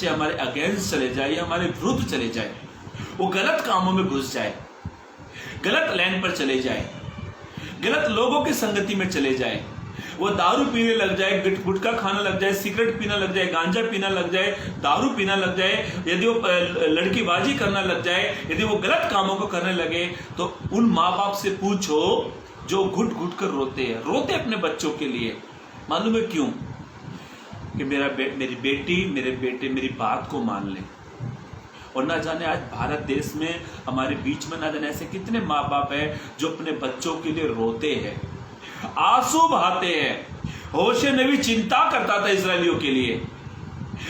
हमारे अगेंस्ट चले जाए, हमारे विरुद्ध चले जाए, वो गलत कामों में घुस जाए, गलत लाइन पर चले जाए, गलत लोगों की संगति में चले जाए, वो दारू पीने लग जाए, गुटखा खाना लग जाए, सिगरेट पीना लग जाए, गांजा पीना लग जाए, दारू पीना लग जाए, यदि वो लड़कीबाजी करना लग जाए, यदि वो गलत कामों को करने लगे, तो उन माँ बाप से पूछो जो घुट घुट कर रोते अपने बच्चों के लिए। मालूम है क्यों? कि मेरी बेटी, मेरे बेटे मेरी बात को मान ले। और ना जाने आज भारत देश में, हमारे बीच में ना जाने ऐसे कितने माँ बाप हैं जो अपने बच्चों के लिए रोते हैं, आंसू बहाते हैं। होशे नबी चिंता करता था इजरायलियों के लिए।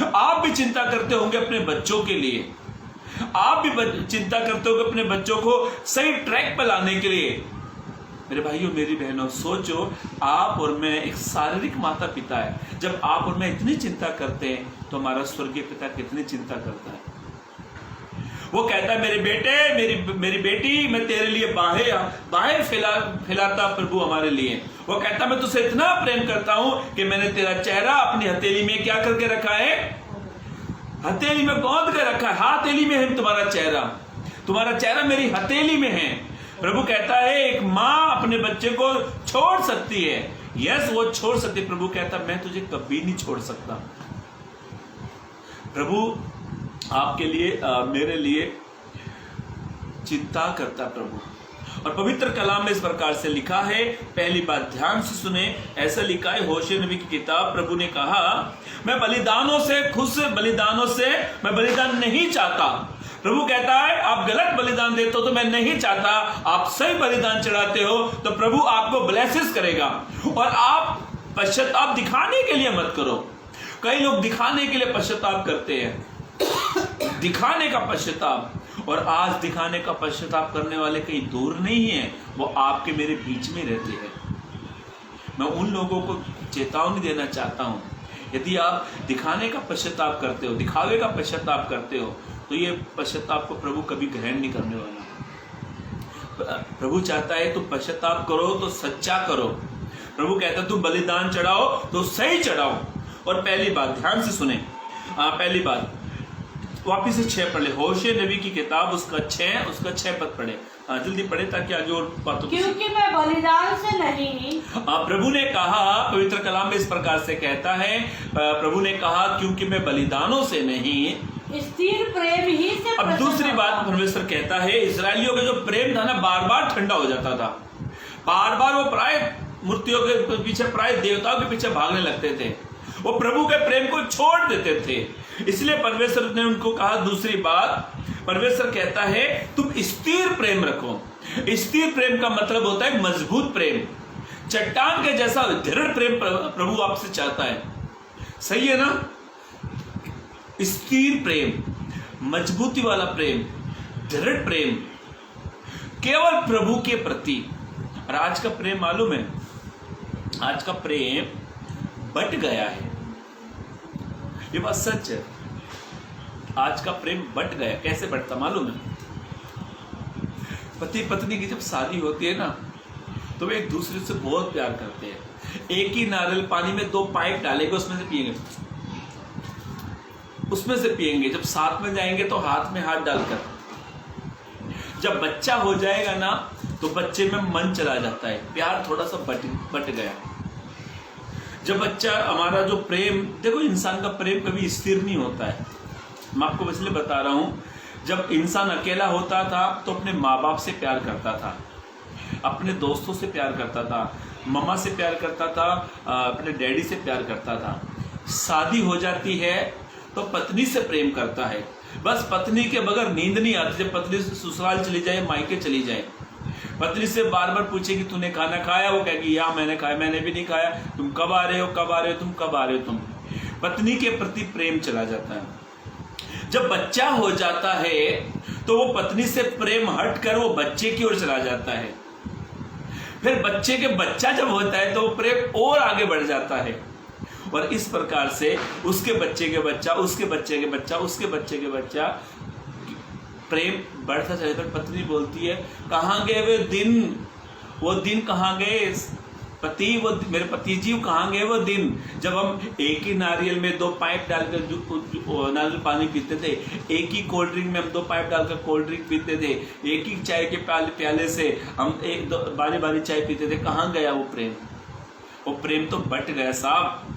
आप भी चिंता करते होंगे अपने बच्चों के लिए, आप भी चिंता करते होंगे अपने बच्चों को सही ट्रैक पर लाने के लिए। मेरे भाइयों मेरी बहनों, सोचो आप और मैं एक शारीरिक माता पिता है। जब आप और मैं इतनी चिंता करते हैं तो हमारा स्वर्गीय पिता कितनी चिंता करता है। वो कहता है मेरे बेटे, मेरी बेटी, मैं तेरे लिए बाहें फैलाता प्रभु हमारे लिए। वो कहता मैं तुझसे इतना प्रेम करता हूं कि मैंने तेरा चेहरा अपनी हथेली में क्या करके रखा है? हथेली में बांध कर रखा है। हथेली में है तुम्हारा चेहरा मेरी हथेली में है। प्रभु कहता है एक माँ अपने बच्चे को छोड़ सकती है, यस वो छोड़ सकती। प्रभु कहता मैं तुझे कभी नहीं छोड़ सकता। प्रभु आपके लिए, मेरे लिए चिंता करता प्रभु। और पवित्र कलाम में इस प्रकार से लिखा है, पहली बात ध्यान से सुने, ऐसा लिखा है होशे नबी की किताब। प्रभु ने कहा मैं बलिदानों से मैं बलिदान नहीं चाहता। प्रभु कहता है आप गलत बलिदान देते हो तो मैं नहीं चाहता, आप सही बलिदान चढ़ाते हो तो प्रभु आपको ब्लेसेस करेगा। और आप पश्चाताप दिखाने के लिए मत करो। कई लोग दिखाने के लिए पश्चाताप करते हैं। दिखाने का पश्चाताप, और आज दिखाने का पश्चाताप करने वाले कहीं दूर नहीं है, वो आपके मेरे बीच में रहते हैं। मैं उन लोगों को चेतावनी देना चाहता हूं, यदि आप दिखाने का पश्चाताप करते हो, दिखावे का पश्चाताप करते हो, तो ये पश्चाताप को प्रभु कभी ग्रहण नहीं करने वाला। प्रभु चाहता है तुम पश्चाताप करो तो सच्चा करो। प्रभु कहता है तुम बलिदान चढ़ाओ तो सही चढ़ाओ। और पहली बात ध्यान से सुने, पहली बात वापिस से 6 पढ़ ले, होशे नबी की किताब उसका 6 पद पढ़े, जल्दी पढ़े ताकि आगे और बातों। क्योंकि मैं बलिदान से नहीं, प्रभु ने कहा, पवित्र कलाम में इस प्रकार से कहता है, प्रभु ने कहा क्योंकि मैं बलिदानों से नहीं, स्थिर प्रेम ही से। अब दूसरी बात परमेश्वर कहता है, इजरायलियों का जो प्रेम था ना, बार बार ठंडा हो जाता था, बार बार वो प्राय मूर्तियों के पीछे, प्राय देवताओं के पीछे भागने लगते थे, वो प्रभु के प्रेम को छोड़ देते थे। इसलिए परमेश्वर ने उनको कहा, दूसरी बात परमेश्वर कहता है तुम स्थिर प्रेम रखो। स्थिर प्रेम का मतलब होता है मजबूत प्रेम, चट्टान के जैसा दृढ़ प्रेम प्रभु आपसे चाहता है। सही है ना? स्थिर प्रेम, मजबूती वाला प्रेम, दृढ़ प्रेम केवल प्रभु के प्रति। और आज का प्रेम मालूम है, आज का प्रेम बट गया है, ये बात सच है। आज का प्रेम बट गया। कैसे बटता मालूम है? पति पत्नी की जब शादी होती है ना, तो वे एक दूसरे से बहुत प्यार करते हैं। एक ही नारियल पानी में 2 पाइप डालेंगे, उसमें से पिएंगे, उसमें से पिएंगे। जब साथ में जाएंगे तो हाथ में हाथ डालकर। जब बच्चा हो जाएगा ना, तो बच्चे में मन चला जाता है, प्यार थोड़ा सा बट गया। जब बच्चा, हमारा जो प्रेम, देखो इंसान का प्रेम कभी स्थिर नहीं होता है। मैं आपको इसलिए बता रहा हूं, जब इंसान अकेला होता था तो अपने माँ बाप से प्यार करता था, अपने दोस्तों से प्यार करता था, मम्मा से प्यार करता था, अपने डैडी से प्यार करता था। शादी हो जाती है तो पत्नी से प्रेम करता है। बस पत्नी के बगैर नींद नहीं आती। जब पत्नी ससुराल चली जाए, मायके चली जाए, पत्नी से बार बार पूछेगी तूने खाना खाया, वो कहेगी या मैंने खाया, मैंने भी नहीं खाया, तुम कब आ रहे हो, कब आ रहे हो, तुम कब आ रहे हो। तुम पत्नी के प्रति प्रेम चला जाता है। जब बच्चा हो जाता है तो वो पत्नी से प्रेम हटकर वो बच्चे की ओर चला जाता है। फिर बच्चे के बच्चा जब होता है तो वो प्रेम और आगे बढ़ जाता है, और इस प्रकार से उसके बच्चे के बच्चा, उसके बच्चे के बच्चा, उसके बच्चे के बच्चा, प्रेम बढ़ता चले। पर पत्नी बोलती है कहाँ गए वो दिन कहाँ गए पति, वो मेरे पति जी कहाँ गए वो दिन जब हम एक ही नारियल में 2 पाइप डालकर नारियल पानी पीते थे, एक ही कोल्ड ड्रिंक में हम 2 पाइप डालकर कोल्ड ड्रिंक पीते थे, एक ही चाय के प्याले से हम बारी बारी चाय पीते थे। कहाँ गया वो प्रेम? वो प्रेम तो बट गया साहब।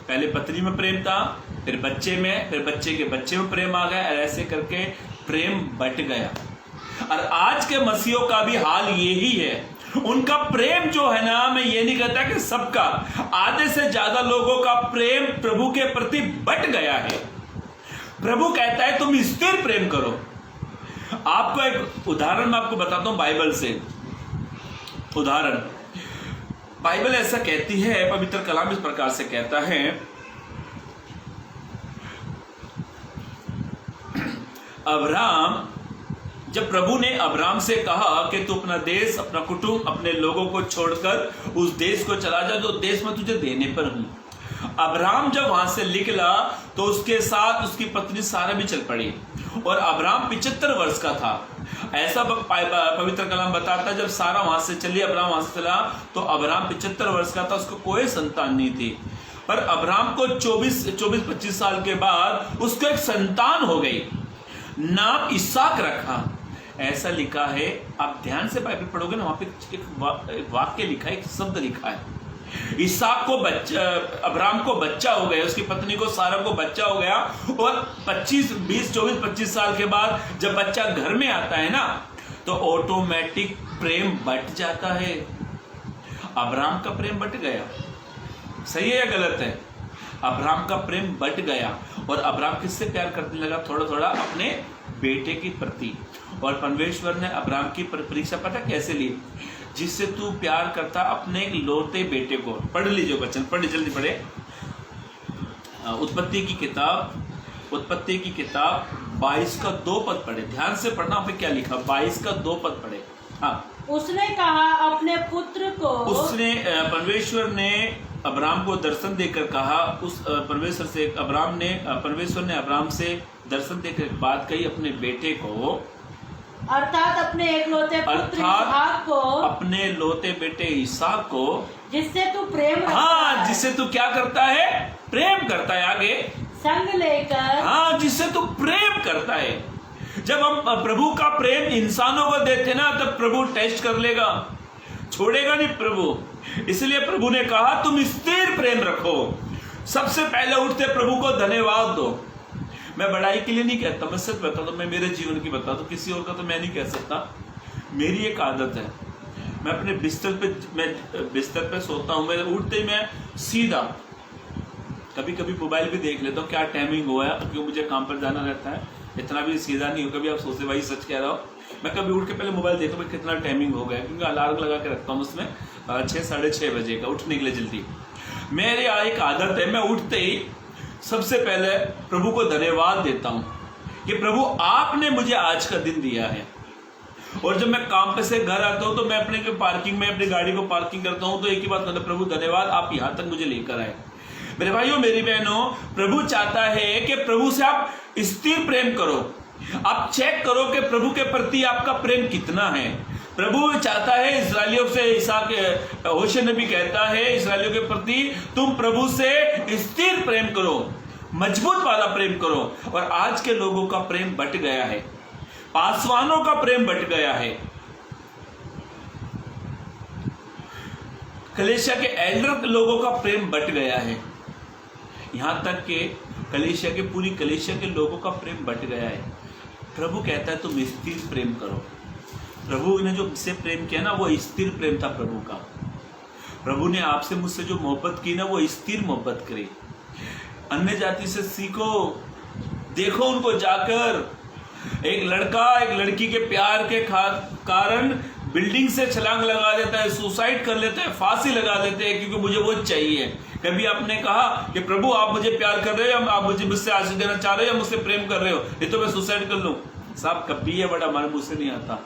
पहले पत्नी में प्रेम था, फिर बच्चे में, फिर बच्चे के बच्चे में प्रेम आ गया, ऐसे करके प्रेम बट गया। और आज के मसीहों का भी हाल यही है। उनका प्रेम जो है ना, मैं ये नहीं कहता कि सबका, आधे से ज्यादा लोगों का प्रेम प्रभु के प्रति बट गया है। प्रभु कहता है तुम स्थिर प्रेम करो। आपको एक उदाहरण मैं आपको बताता हूं बाइबल से। उदाहरण, बाइबल ऐसा कहती है, पवित्र कलाम इस प्रकार से कहता है, अब्राहम, जब प्रभु ने अब्राहम से कहा कि तू अपना देश, अपना कुटुंब, अपने लोगों को छोड़कर उस देश को चला जा जो देश में तुझे देने पर हूं। अब्राहम जब वहां से निकला तो उसके साथ उसकी पत्नी सारा भी चल पड़ी, और अब्राहम 75 वर्ष का था। ऐसा पवित्र कलाम बताता है, जब सारा वहां से चली, अब्राहम वहां से चला, तो अब्राहम 75 वर्ष का था, उसको कोई संतान नहीं थी। पर अब्राहम को 24-25 साल के बाद उसको एक संतान हो गई, नाम इसहाक रखा। ऐसा लिखा है, आप ध्यान से बाइबल पढ़ोगे ना, वहां पे एक वाक्य लिखा है, एक शब्द लिखा है। इसहाक को बच्चा, अब्राहम को बच्चा हो गया, उसकी पत्नी को सारा को बच्चा हो गया, और 24-25 साल के बाद जब बच्चा घर में आता है ना, तो ऑटोमेटिक प्रेम बट जाता है। अब्राहम का प्रेम बट गया। सही है या गलत है? अब्राहम का प्रेम बट गया, और अब्राहम किससे प्यार करने लगा? थोड़ा थोड़ा अपने बेटे के प्रति। और परमेश्वर ने अब्राहम की परीक्षा पता कैसे ली? जिससे तू प्यार करता अपने लौटे बेटे को। पढ़ लीजिए वचन, पढ़ जल्दी पढ़े। उत्पत्ति की किताब 22 का 2 पद पढ़े, ध्यान से पढ़ना पे क्या लिखा, 22 का 2 पद पढ़े। हाँ, उसने कहा अपने पुत्र को, उसने परमेश्वर ने अब्राम को दर्शन देकर कहा, उस परमेश्वर ने अब्राम से दर्शन देकर एक बात कही, अपने बेटे को, अर्थात अपने एकलौते पुत्र इसहाक को, अपने लोते बेटे इसहाक को, जिससे तू प्रेम रखता हाँ, है, जिससे तू क्या करता है, प्रेम करता है। आगे, संग लेकर, हाँ, जिससे तू प्रेम करता है। जब हम प्रभु का प्रेम इंसानों को देते ना, तब प्रभु टेस्ट कर लेगा, छोड़ेगा नहीं प्रभु। इसलिए प्रभु ने कहा तुम स्थिर प्रेम रखो। सबसे पहले उठते प्रभु को धन्यवाद दो। मैं बड़ाई के लिए नहीं कहता, मैं सच बताता हूं, मैं मेरे जीवन की बताता हूं, किसी और का तो मैं नहीं कह सकता। मेरी एक आदत है, मैं अपने बिस्तर पे सोता हूं, मैं उठते ही मैं सीधा कभी कभी मोबाइल भी देख लेता हूँ क्या टाइमिंग हुआ है, क्योंकि मुझे काम पर जाना रहता है। इतना भी सीधा नहीं हो, कभी आप सोचे भाई सच कह रहा हो, मैं कभी उठ के पहले मोबाइल देखता हूँ कितना टाइमिंग हो गया, क्योंकि अलार्म लगा के रखता हूँ उसमें 6 साढ़े 6 बजे का, उठने के लिए जल्दी। मेरी एक आदत है, मैं उठते ही सबसे पहले प्रभु को धन्यवाद देता हूँ कि प्रभु आपने मुझे आज का दिन दिया है। और जब मैं काम पे से घर आता हूँ तो मैं अपने पार्किंग में अपनी गाड़ी को पार्किंग करता हूँ तो एक ही बात करता हूँ, प्रभु धन्यवाद आप यहाँ तक मुझे लेकर आए। मेरे भाइयों मेरी बहनों, प्रभु चाहता है कि प्रभु से आप स्थिर प्रेम करो। आप चेक करो कि प्रभु के प्रति आपका प्रेम कितना है। प्रभु चाहता है इस्राएलियों से, होशे नबी कहता है इस्राएलियों के प्रति तुम प्रभु से स्थिर प्रेम करो, मजबूत वाला प्रेम करो। और आज के लोगों का प्रेम बट गया है, पासवानों का प्रेम बट गया है, कलीसिया के एल्डर लोगों का प्रेम बट गया है, यहां तक कि कलीसिया के पूरी कलीसिया के लोगों का प्रेम बट गया है। प्रभु कहता है तुम स्थिर प्रेम करो। प्रभु ने जो मुझसे प्रेम किया ना, वो स्थिर प्रेम था प्रभु का। प्रभु ने आपसे मुझसे जो मोहब्बत की ना, वो स्थिर मोहब्बत करी। अन्य जाति से सीखो, देखो उनको जाकर। एक लड़का एक लड़की के प्यार के कारण बिल्डिंग से छलांग लगा देता है, सुसाइड कर लेता है, फांसी लगा देते हैं, क्योंकि मुझे वो चाहिए। कभी आपने कहा कि प्रभु आप मुझे प्यार कर रहे हो, आप मुझे मुझसे आशीष देना चाह रहे हो, या मुझसे प्रेम कर रहे हो, ये तो मैं सुसाइड कर लूं। साहब कभी ये बड़ा हमारे मुंह से नहीं आता।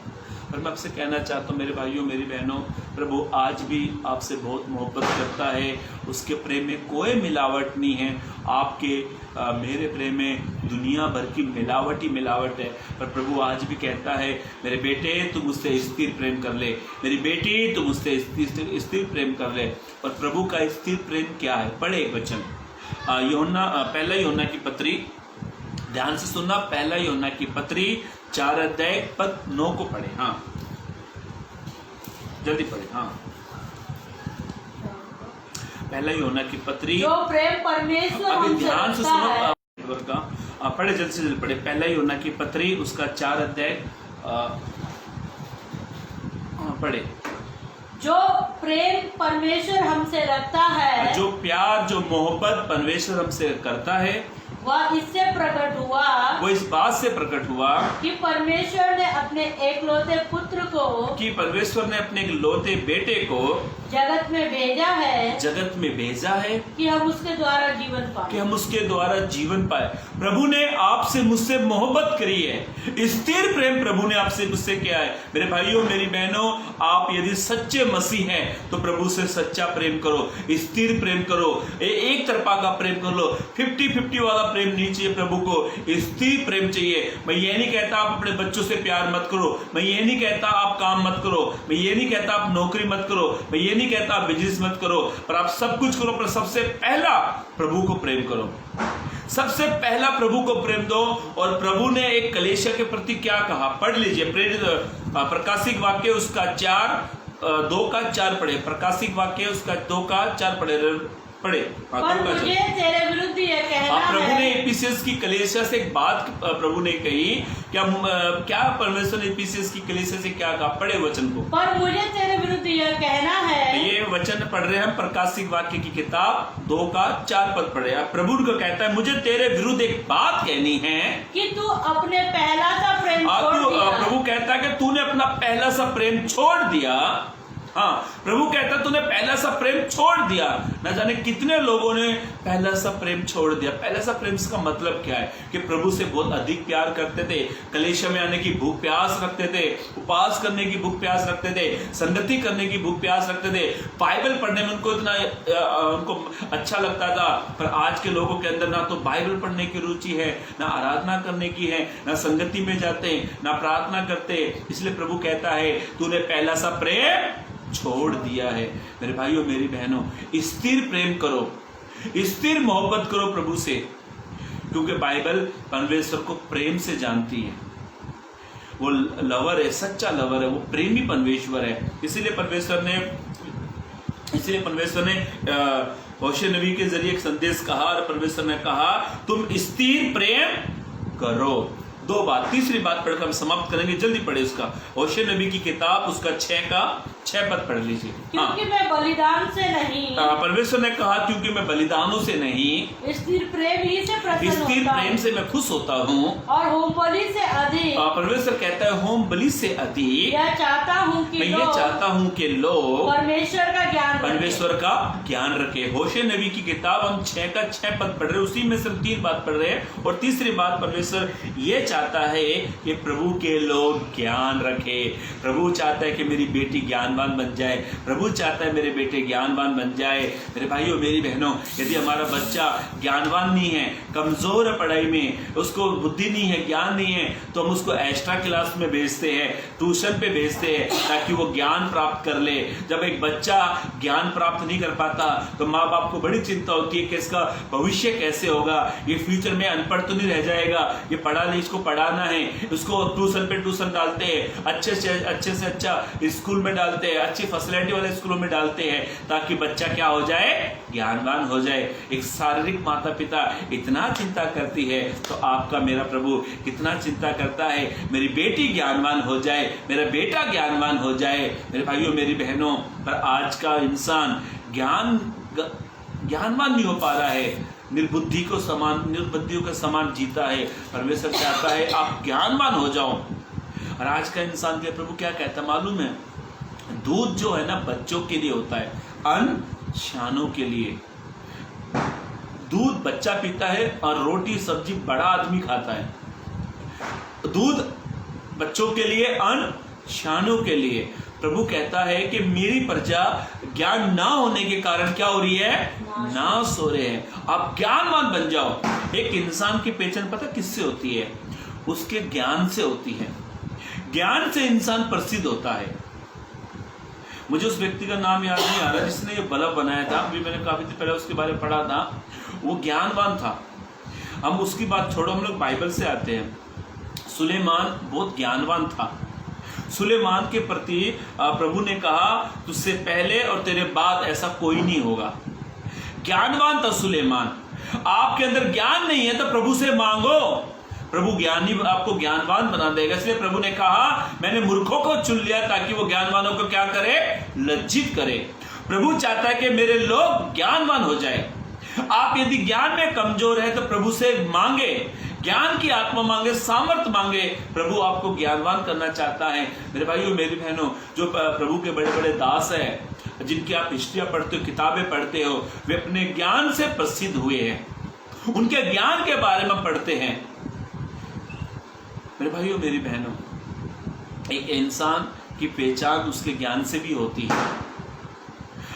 पर मैं आपसे कहना चाहता हूँ मेरे भाइयों मेरी बहनों, प्रभु आज भी आपसे बहुत मोहब्बत करता है। उसके प्रेम में कोई मिलावट नहीं है। आपके मेरे प्रेम में दुनिया भर की मिलावट ही मिलावट है। पर प्रभु आज भी कहता है मेरे बेटे तू मुझसे स्थिर प्रेम कर ले, मेरी बेटी तू मुझसे स्थिर प्रेम कर ले। और प्रभु का स्थिर प्रेम क्या है? पढ़े एक वचन, पहला यूहन्ना की पत्री, ध्यान से सुनना, पहला यूहन्ना की पत्री 4 अध्याय पद 9 को पढ़े। हाँ जल्दी पढ़े। हाँ पहला यूहन्ना की पत्री, जो प्रेम परमेश्वर अभी हमसे ध्यान से रखता है। सुनो, पढ़े जल्दी से जल्दी पढ़े। पहला यूहन्ना की पत्री उसका 4 अध्याय पढ़े। जो प्रेम परमेश्वर हमसे रखता है, जो प्यार जो मोहब्बत परमेश्वर हमसे करता है, वह इससे प्रकट हुआ, वो इस बात से प्रकट हुआ कि परमेश्वर ने अपने एकलौते पुत्र को, कि परमेश्वर ने अपने एकलौते बेटे को जगत में भेजा है, जगत में भेजा है कि हम उसके द्वारा जीवन पाएं। कि हम उसके द्वारा जीवन पाए। प्रभु ने आपसे मुझसे मोहब्बत करी है, स्थिर प्रेम प्रभु ने आपसे मुझसे किया है। मेरे भाइयों मेरी बहनों, आप यदि सच्चे मसीह हैं तो प्रभु से सच्चा प्रेम करो, स्थिर प्रेम करो, एक तरफा का प्रेम कर लो। 50-50 वाला प्रेम नहीं चाहिए प्रभु को, स्थिर प्रेम चाहिए। मैं ये नहीं कहता आप अपने बच्चों से प्यार मत करो, मैं ये नहीं कहता आप काम मत करो, मैं ये नहीं कहता आप नौकरी मत करो, मैं ये नहीं कहता आप बिजनेस मत करो, पर आप सब कुछ करो, पर सबसे पहला प्रभु को प्रेम करो। सबसे पहला प्रभु को प्रेम दो। और प्रभु ने एक कलीसिया के प्रति क्या कहा, पढ़ लीजिए। प्रकाशिक वाक्य उसका 2 का 4 पढ़े। प्रकाशिक वाक्य उसका 2 का 4 पढ़े। पर मुझे तेरे विरुद्ध यह कहना है। प्रभु ने एफिसियंस की कलीसिया से एक बात प्रभु ने कही, क्या परमेश्वर ने एफिसियंस की कलीसिया से क्या कहा? पढ़े वचन को। पर मुझे तेरे विरुद्ध यह कहना है। ये वचन पढ़ रहे हैं हम, प्रकाशिक वाक्य की किताब 2 का 4 पद पढ़े। प्रभु को कहता है मुझे तेरे विरुद्ध एक बात कहनी है कि तू अपने पहला सा प्रेम छोड़ दिया। प्रभु कहता है कि तूने अपना पहला सा प्रेम छोड़ दिया। हाँ, प्रभु कहता तूने पहला सा प्रेम छोड़ दिया। न जाने कितने लोगों ने पहला सा प्रेम छोड़ दिया। पहला सा प्रेम का मतलब क्या है कि प्रभु से बहुत अधिक प्यार करते थे, कलीसिया में आने की भूख प्यास रखते थे, उपवास करने की भूख प्यास रखते थे, संगति करने की भूख प्यास रखते थे, बाइबल पढ़ने में उनको इतना उनको अच्छा लगता था। पर आज के लोगों के अंदर ना तो बाइबल पढ़ने की रुचि है, ना आराधना करने की है, ना संगति में जाते, ना प्रार्थना करते। इसलिए प्रभु कहता है तूने पहला सा प्रेम छोड़ दिया है। मेरे भाइयों मेरी बहनों, स्थिर प्रेम करो, स्थिर मोहब्बत करो प्रभु से, क्योंकि बाइबल परमेश्वर को प्रेम से जानती है। वो लवर है, सच्चा लवर है, वो प्रेमी परमेश्वर है। इसीलिए परमेश्वर ने होशे नबी के जरिए एक संदेश कहा, और परमेश्वर ने कहा तुम स्थिर प्रेम करो। दो बात, तीसरी बात पढ़कर हम समाप्त करेंगे, जल्दी पढ़े उसका। होशे नबी की किताब उसका 6 पद पढ़ लीजिए। क्योंकि मैं बलिदान से नहीं, परमेश्वर ने कहा क्योंकि मैं बलिदानों से नहीं, स्थिर प्रेम ही से प्रसन्न होता हूं, स्थिर प्रेम से मैं खुश होता हूँ, और होम बलि से अधिक। परमेश्वर कहता है होम बलि से अधिक यह चाहता हूँ कि मैं ये चाहता हूँ कि लोग परमेश्वर का ज्ञान रखे। होशे नबी की किताब हम 6 पद पढ़ रहे, उसी में सिर्फ 3 बात पढ़ रहे हैं। और तीसरी बात, परमेश्वर ये चाहता है कि प्रभु के लोग ज्ञान रखे। प्रभु चाहता है कि मेरी बेटी ज्ञानवान बन जाए, प्रभु चाहता है मेरे बेटे ज्ञानवान बन जाए। मेरे भाइयों मेरी बहनों, यदि हमारा बच्चा ज्ञानवान नहीं है, कमजोर है पढ़ाई में, उसको बुद्धि नहीं है, ज्ञान नहीं है, तो हम उसको एक्स्ट्रा क्लास में भेजते हैं, ट्यूशन पे भेजते हैं, ताकि वो ज्ञान प्राप्त कर ले। जब एक बच्चा ज्ञान प्राप्त नहीं कर पाता तो माँ बाप को बड़ी चिंता होती है कि इसका भविष्य कैसे होगा, ये फ्यूचर में अनपढ़ तो नहीं रह जाएगा, ये पढ़ा नहीं, इसको पढ़ाना है। उसको ट्यूशन पे ट्यूशन डालते हैं, अच्छे से अच्छा स्कूल में डालते हैं, अच्छी फैसिलिटी वाले स्कूलों में डालते हैं, ताकि बच्चा क्या हो जाए, ज्ञानवान हो जाए। एक शारीरिक माता पिता इतना चिंता करती है, तो आपका मेरा प्रभु कितना चिंता करता है मेरी बेटी ज्ञानवान हो जाए, मेरा बेटा ज्ञानवान हो जाए। मेरे भाइयों मेरी बहनों, पर आज का इंसान ज्ञानवान नहीं हो पा रहा है, निर्बुद्धियों के समान जीता है। परमेश्वर चाहता है आप ज्ञानवान हो जाओ। और आज का इंसान के प्रभु क्या कहता है मालूम है? दूध जो है ना बच्चों के लिए होता है, अन्न शानों के लिए। दूध बच्चा पीता है और रोटी सब्जी बड़ा आदमी खाता है। दूध बच्चों के लिए, अन्न शानों के लिए। प्रभु कहता है कि मेरी प्रजा ज्ञान ना होने के कारण क्या हो रही है, नाश हो रहे हैं। आप ज्ञानवान बन जाओ। एक इंसान की पहचान पता किससे होती है? उसके ज्ञान से होती है। ज्ञान से इंसान प्रसिद्ध होता है। मुझे उस व्यक्ति का नाम याद नहीं आ रहा जिसने ये बल्ब बनाया था, अभी मैंने काफी दिन पहले उसके बारे में पढ़ा था। वो ज्ञानवान था। हम उसकी बात छोड़ो, हम लोग बाइबल से आते हैं। सुलेमान बहुत ज्ञानवान था। सुलेमान के प्रति प्रभु ने कहा तुझसे पहले और तेरे बाद ऐसा कोई नहीं होगा। ज्ञानवान था सुलेमान। आपके अंदर ज्ञान नहीं है तो प्रभु से मांगो, प्रभु ज्ञानी आपको ज्ञानवान बना देगा। इसलिए प्रभु ने कहा मैंने मूर्खों को चुन लिया ताकि वो ज्ञानवानों को क्या करे, लज्जित करे। प्रभु चाहता है कि मेरे लोग ज्ञानवान हो जाए। आप यदि ज्ञान में कमजोर है तो प्रभु से मांगे, ज्ञान की आत्मा मांगे, सामर्थ मांगे। प्रभु आपको ज्ञानवान करना चाहता है। मेरे भाइयों मेरी बहनों, जो प्रभु के बड़े बड़े दास हैं, जिनकी आप हिस्ट्रियां पढ़ते हो, किताबें पढ़ते हो, वे अपने ज्ञान से प्रसिद्ध हुए हैं। उनके ज्ञान के बारे में पढ़ते हैं। मेरे भाइयों मेरी बहनों, एक इंसान की पहचान उसके ज्ञान से भी होती है।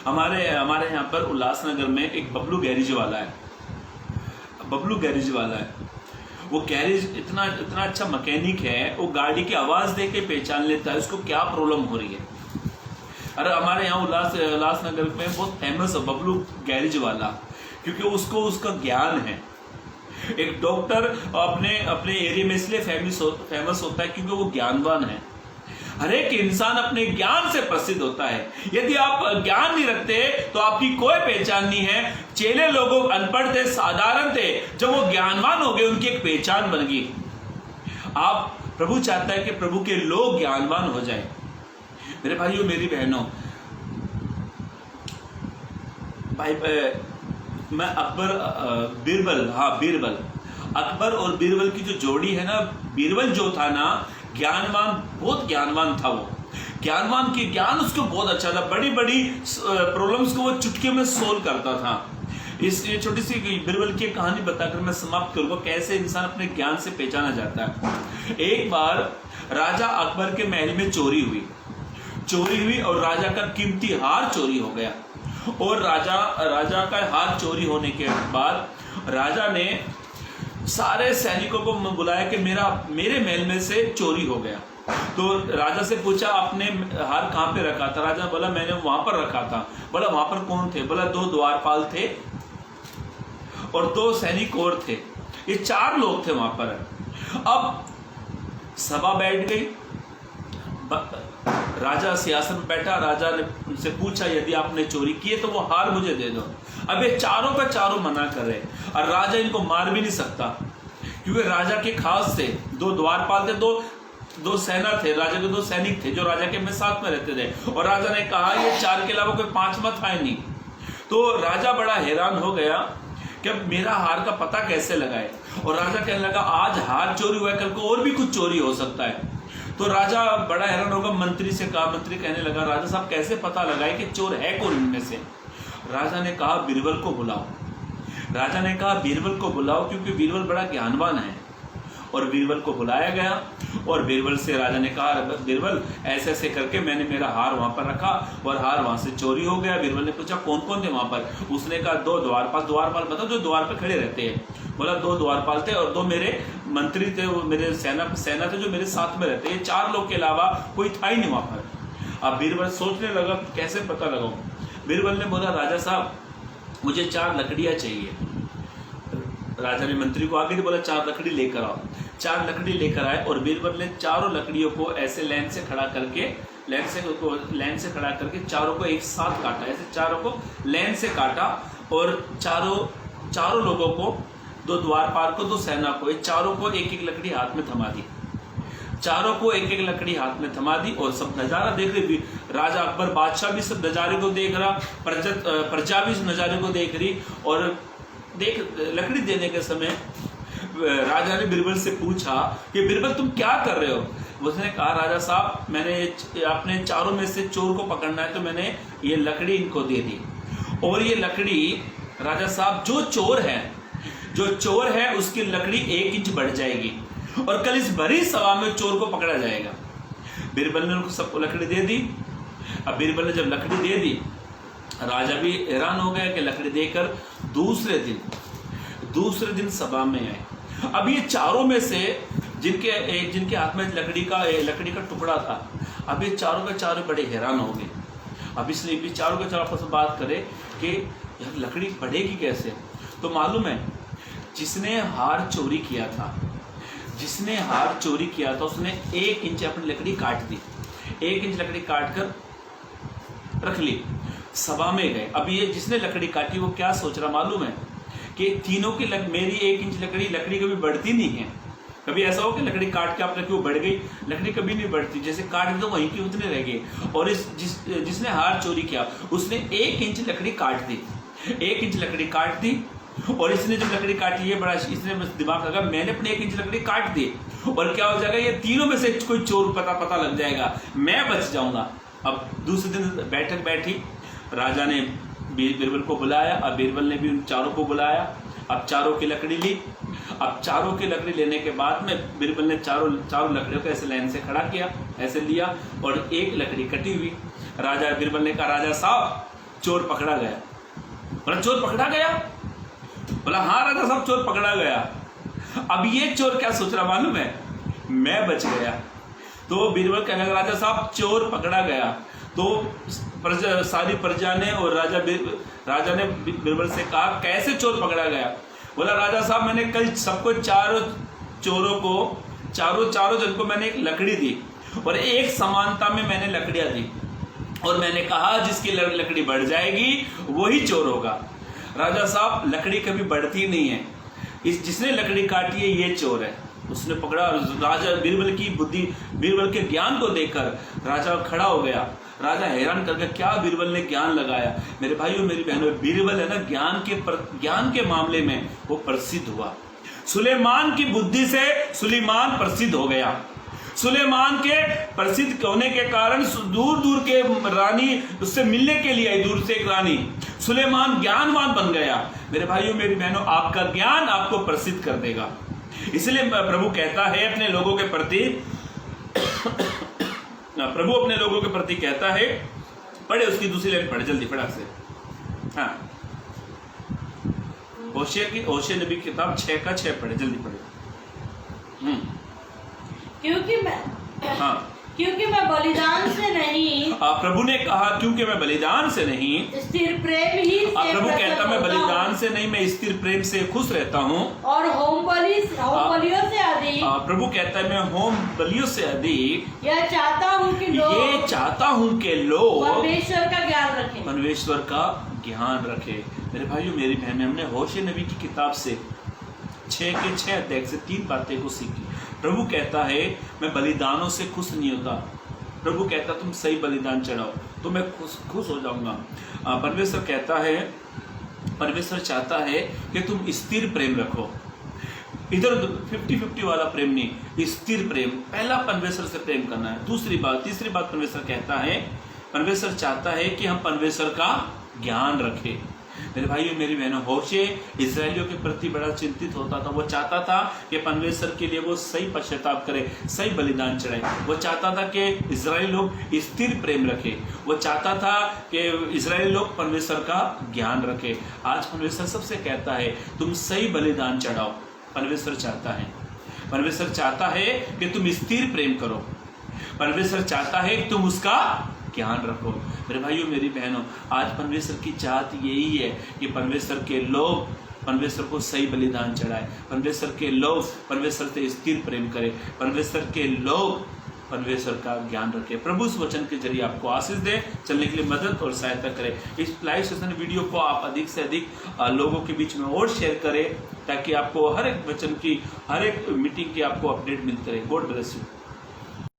हमारे यहाँ पर उल्लासनगर में एक बबलू गैरेज वाला है। बबलू गैरेज वाला है। वो गैरेज इतना अच्छा मैकेनिक है, वो गाड़ी की आवाज़ दे के पहचान लेता है उसको क्या प्रॉब्लम हो रही है। अरे हमारे यहाँ उल्लासनगर में बहुत फेमस है बबलू गैरेज वाला, क्योंकि उसको उसका ज्ञान है। एक डॉक्टर अपने एरिया में इसलिए फेमस होता है क्योंकि वो ज्ञानवान है। हर एक इंसान अपने ज्ञान से प्रसिद्ध होता है। यदि आप ज्ञान नहीं रखते तो आपकी कोई पहचान नहीं है। चेले लोगों अनपढ़ थे, साधारण थे, जब वो ज्ञानवान हो गए उनकी एक पहचान बन गई। आप प्रभु चाहता है कि प्रभु के लोग ज्ञानवान हो जाए। मेरे भाइयों मेरी बहनों, मैं बीरबल अकबर और बीरबल की जो जोड़ी है ना, बीरबल जो था ना ज्ञानवान, बहुत ज्ञानवान था वो। ज्ञानवान की ज्ञान उसको बहुत अच्छा था, बड़ी बड़ी प्रॉब्लम्स को वो चुटकी में सोल्व करता था। इस ये छोटी सी बीरबल की कहानी बताकर मैं समाप्त करूंगा, कैसे इंसान अपने ज्ञान से पहचाना जाता है। एक बार राजा अकबर के महल में चोरी हुई और राजा का कीमती हार चोरी हो गया। और राजा का हार चोरी होने के बाद राजा ने सारे सैनिकों को बुलाया कि मेरे महल में से चोरी हो गया। तो राजा से पूछा, आपने हार कहाँ पे रखा था? राजा बोला, मैंने वहां पर रखा था। बोला, वहां पर कौन थे? बोला, 2 द्वारपाल थे और 2 सैनिक और थे, ये 4 लोग थे वहां पर। अब सभा बैठ गई, राजा सियासन में बैठा, राजा ने उनसे पूछा, यदि आपने चोरी की है तो वो हार मुझे दे दो। अब ये चारों का चारों मना कर रहे, और राजा इनको मार भी नहीं सकता, क्योंकि राजा के खास थे, 2 द्वारपाल थे, 2 सेना थे, राजा के 2 सैनिक थे जो राजा के में साथ में रहते थे। और राजा ने कहा, ये 4 के अलावा कोई 5वां था ही नहीं। तो राजा बड़ा हैरान हो गया कि अब मेरा हार का पता कैसे लगाए। और राजा कहने लगा, आज हार चोरी हुआ है, कल को और भी कुछ चोरी हो सकता है। तो राजा बड़ा हैरान होगा, मंत्री से कहा, मंत्री कहने लगा, राजा साहब कैसे पता लगाए कि चोर है कौन इनमें से? राजा ने कहा, बीरबल को बुलाओ। राजा ने कहा, बीरबल को बुलाओ, क्योंकि बीरबल बड़ा ज्ञानवान है। और बीरबल को बुलाया गया और बीरबल से राजा ने कहा, बीरबल ऐसे ऐसे करके मैंने मेरा हार वहां पर रखा और हार वहां से चोरी हो गया। बीरबल ने पूछा, कौन कौन थे वहां पर? उसने कहा, 2 द्वारपाल बताओ जो द्वार पर खड़े रहते हैं। बोला, 2 द्वारपाल थे और 2 मेरे मंत्री थे, वो मेरे सेना थे जो मेरे साथ में रहते हैं। 4 लोग के अलावा कोई था ही नहीं वहां पर। अब बीरबल सोचने लगा, कैसे पता लगाऊं? बीरबल ने बोला, राजा साहब मुझे 4 लकड़ियां चाहिए। राजा ने मंत्री को आगे बोला, 4 लकड़ी लेकर आओ। 4 लकड़ी लेकर आए और बीरबल ने चारों लकड़ियों को ऐसे लाइन से खड़ा करके चारों को एक साथ काटा, ऐसे चारों को लाइन से काटा और चारों लोगों को, 2 द्वारपाल को, 2 सेना को, चारों को एक एक लकड़ी हाथ में थमा दी। चारों को एक एक लकड़ी हाथ में थमा दी और सब नजारा देख रही। राजा अकबर बादशाह भी सब नजारे को देख रहा, प्रजा भी इस नजारे को देख रही। और लकड़ी देने के समय राजा ने बीरबल से पूछा कि बीरबल तुम क्या कर रहे हो? उसने कहा, राजा साहब मैंने अपने चारों में से चोर को पकड़ना है तो मैंने ये लकड़ी इनको दे दी। और ये लकड़ी राजा साहब जो चोर है उसकी लकड़ी 1 इंच बढ़ जाएगी और कल इस भरी सभा में चोर को पकड़ा जाएगा। बीरबल ने उनको सबको लकड़ी दे दी। अब बीरबल ने जब लकड़ी दे दी, राजा भी हैरान हो गया कि लकड़ी देकर दूसरे दिन सभा में आए। अब ये चारों में से जिनके हाथ में लकड़ी का टुकड़ा था, अब ये चारों के चारों बड़े हैरान हो गए। अब इसलिए भी चारों के चारों आपस में बात करें कि यार लकड़ी बढ़ेगी कैसे? तो मालूम है, जिसने हार चोरी किया था उसने 1 इंच अपनी लकड़ी काट दी, 1 इंच लकड़ी काट कर रख ली। सभा में गए। अब ये जिसने लकड़ी काटी वो क्या सोच रहा मालूम है कि तीनों की मेरी 1 इंच लकड़ी कभी बढ़ती नहीं है। कभी ऐसा हो कि लकड़ी काट के आप रखी वो बढ़ गई? लकड़ी कभी नहीं बढ़ती, जैसे काट दी तो वहीं की उतने रह गई। और जिसने हार चोरी किया उसने 1 इंच लकड़ी काट दी, 1 इंच लकड़ी काट दी। और इसने जब लकड़ी काटी है इसने दिमाग लगा, मैंने अपनी 1 इंच लकड़ी काट दी और क्या हो जाएगा, ये तीनों में से कोई चोर पता लग जाएगा, मैं बच जाऊंगा। अब दूसरे दिन बैठक बैठी, राजा ने बीरबल को बुलाया। अब बीरबल ने भी उन चारों को बुलाया। अब चारों की लकड़ी ली। अब चारों की लकड़ी लेने के बाद में बीरबल ने चारों लकड़ियों को ऐसे लाइन से खड़ा किया, ऐसे लिया और एक लकड़ी कटी हुई। बीरबल ने कहा, राजा साहब चोर पकड़ा गया। बोला, चोर पकड़ा गया? बोला, हाँ राजा साहब चोर पकड़ा गया। अब ये चोर क्या सोच रहा मालूम है, मैं बच गया। तो बीरबल कहने लगा, राजा साहब चोर पकड़ा गया। तो सारी प्रजा ने और राजा ने बीरबल से कहा, कैसे चोर पकड़ा गया? बोला, राजा साहब मैंने कल सबको चारों जन को मैंने एक लकड़ी दी और एक समानता में मैंने लकड़ियां दी और मैंने कहा जिसकी लकड़ी बढ़ जाएगी वही चोर होगा। राजा साहब लकड़ी कभी बढ़ती नहीं है, जिसने लकड़ी काटी है ये चोर है। उसने पकड़ा। राजा बीरबल के ज्ञान को देखकर राजा खड़ा हो गया। राजा हैरान करके, क्या बीरबल ने ज्ञान लगाया? मेरे भाइयों मेरी बहनों, बीरबल है ना ज्ञान के मामले में वो प्रसिद्ध हुआ। सुलेमान की बुद्धि से सुलेमान प्रसिद्ध हो गया। सुलेमान के प्रसिद्ध होने के कारण दूर दूर के रानी उससे मिलने के लिए आई, दूर से एक रानी। सुलेमान ज्ञानवान बन गया। मेरे भाइयों मेरी बहनों, आपका ज्ञान आपको प्रसिद्ध कर देगा। इसलिए प्रभु कहता है अपने लोगों के प्रति प्रभु अपने लोगों के प्रति कहता है, पढ़े उसकी दूसरी लाइन पढ़े जल्दी फटाक से। हाँ, होशे नबी की किताब 6:6 पढ़े जल्दी पढ़े। क्योंकि मैं बलिदान से नहीं, प्रभु ने कहा क्योंकि मैं बलिदान से नहीं, स्थिर प्रेम ही से प्रभु कहता मैं बलिदान से नहीं, मैं स्थिर प्रेम से खुश रहता हूँ। और होम बलियों से अधिक, प्रभु कहता है मैं होम बलियों से अधिक यह चाहता हूँ कि लोग परमेश्वर का ज्ञान रखें। परमेश्वर का ज्ञान रखे। मेरे भाइयों मेरी बहनें, हमने होशे नबी की किताब से 6 अध्याय से 3 बातें को सीखी। प्रभु कहता है मैं बलिदानों से खुश नहीं होता। प्रभु कहता तुम सही बलिदान चढ़ाओ तो मैं खुश हो जाऊंगा। परमेश्वर चाहता है कि तुम स्थिर प्रेम रखो। इधर 50-50 वाला प्रेम नहीं, स्थिर प्रेम। पहला परमेश्वर से प्रेम करना है। तीसरी बात परमेश्वर कहता है, परमेश्वर चाहता है कि हम परमेश्वर का ज्ञान रखें। मेरे भाइयों मेरी बहनों, होशे इजरायलियों के प्रति बड़ा चिंतित होता था। वो चाहता था कि परमेश्वर के लिए वो सही पश्चाताप करे, सही बलिदान चढ़ाए। वो चाहता था कि इजरायली लोग स्थिर प्रेम रखे। वो चाहता था कि इजरायली लोग परमेश्वर का ज्ञान रखे। आज परमेश्वर सबसे कहता है तुम सही बलिदान चढ़ाओ। परमेश्वर चाहता है कि तुम स्थिर प्रेम करो। परमेश्वर चाहता है कि तुम उसका ज्ञान रखो। मेरे भाइयों मेरी बहनों, आज परमेश्वर की चाहत यही है कि परमेश्वर के लोग परमेश्वर को सही बलिदान चढ़ाए। परमेश्वर के लोग परमेश्वर से स्थिर प्रेम करें। परमेश्वर के लोग परमेश्वर का ज्ञान रखें। प्रभु इस वचन के जरिए आपको आशीष दे, चलने के लिए मदद और सहायता करें। इस लाइव सेशन वीडियो को आप अधिक से अधिक लोगों के बीच में और शेयर करें, ताकि आपको हर एक वचन की, हर एक मीटिंग की आपको अपडेट मिलती रहे। God bless you.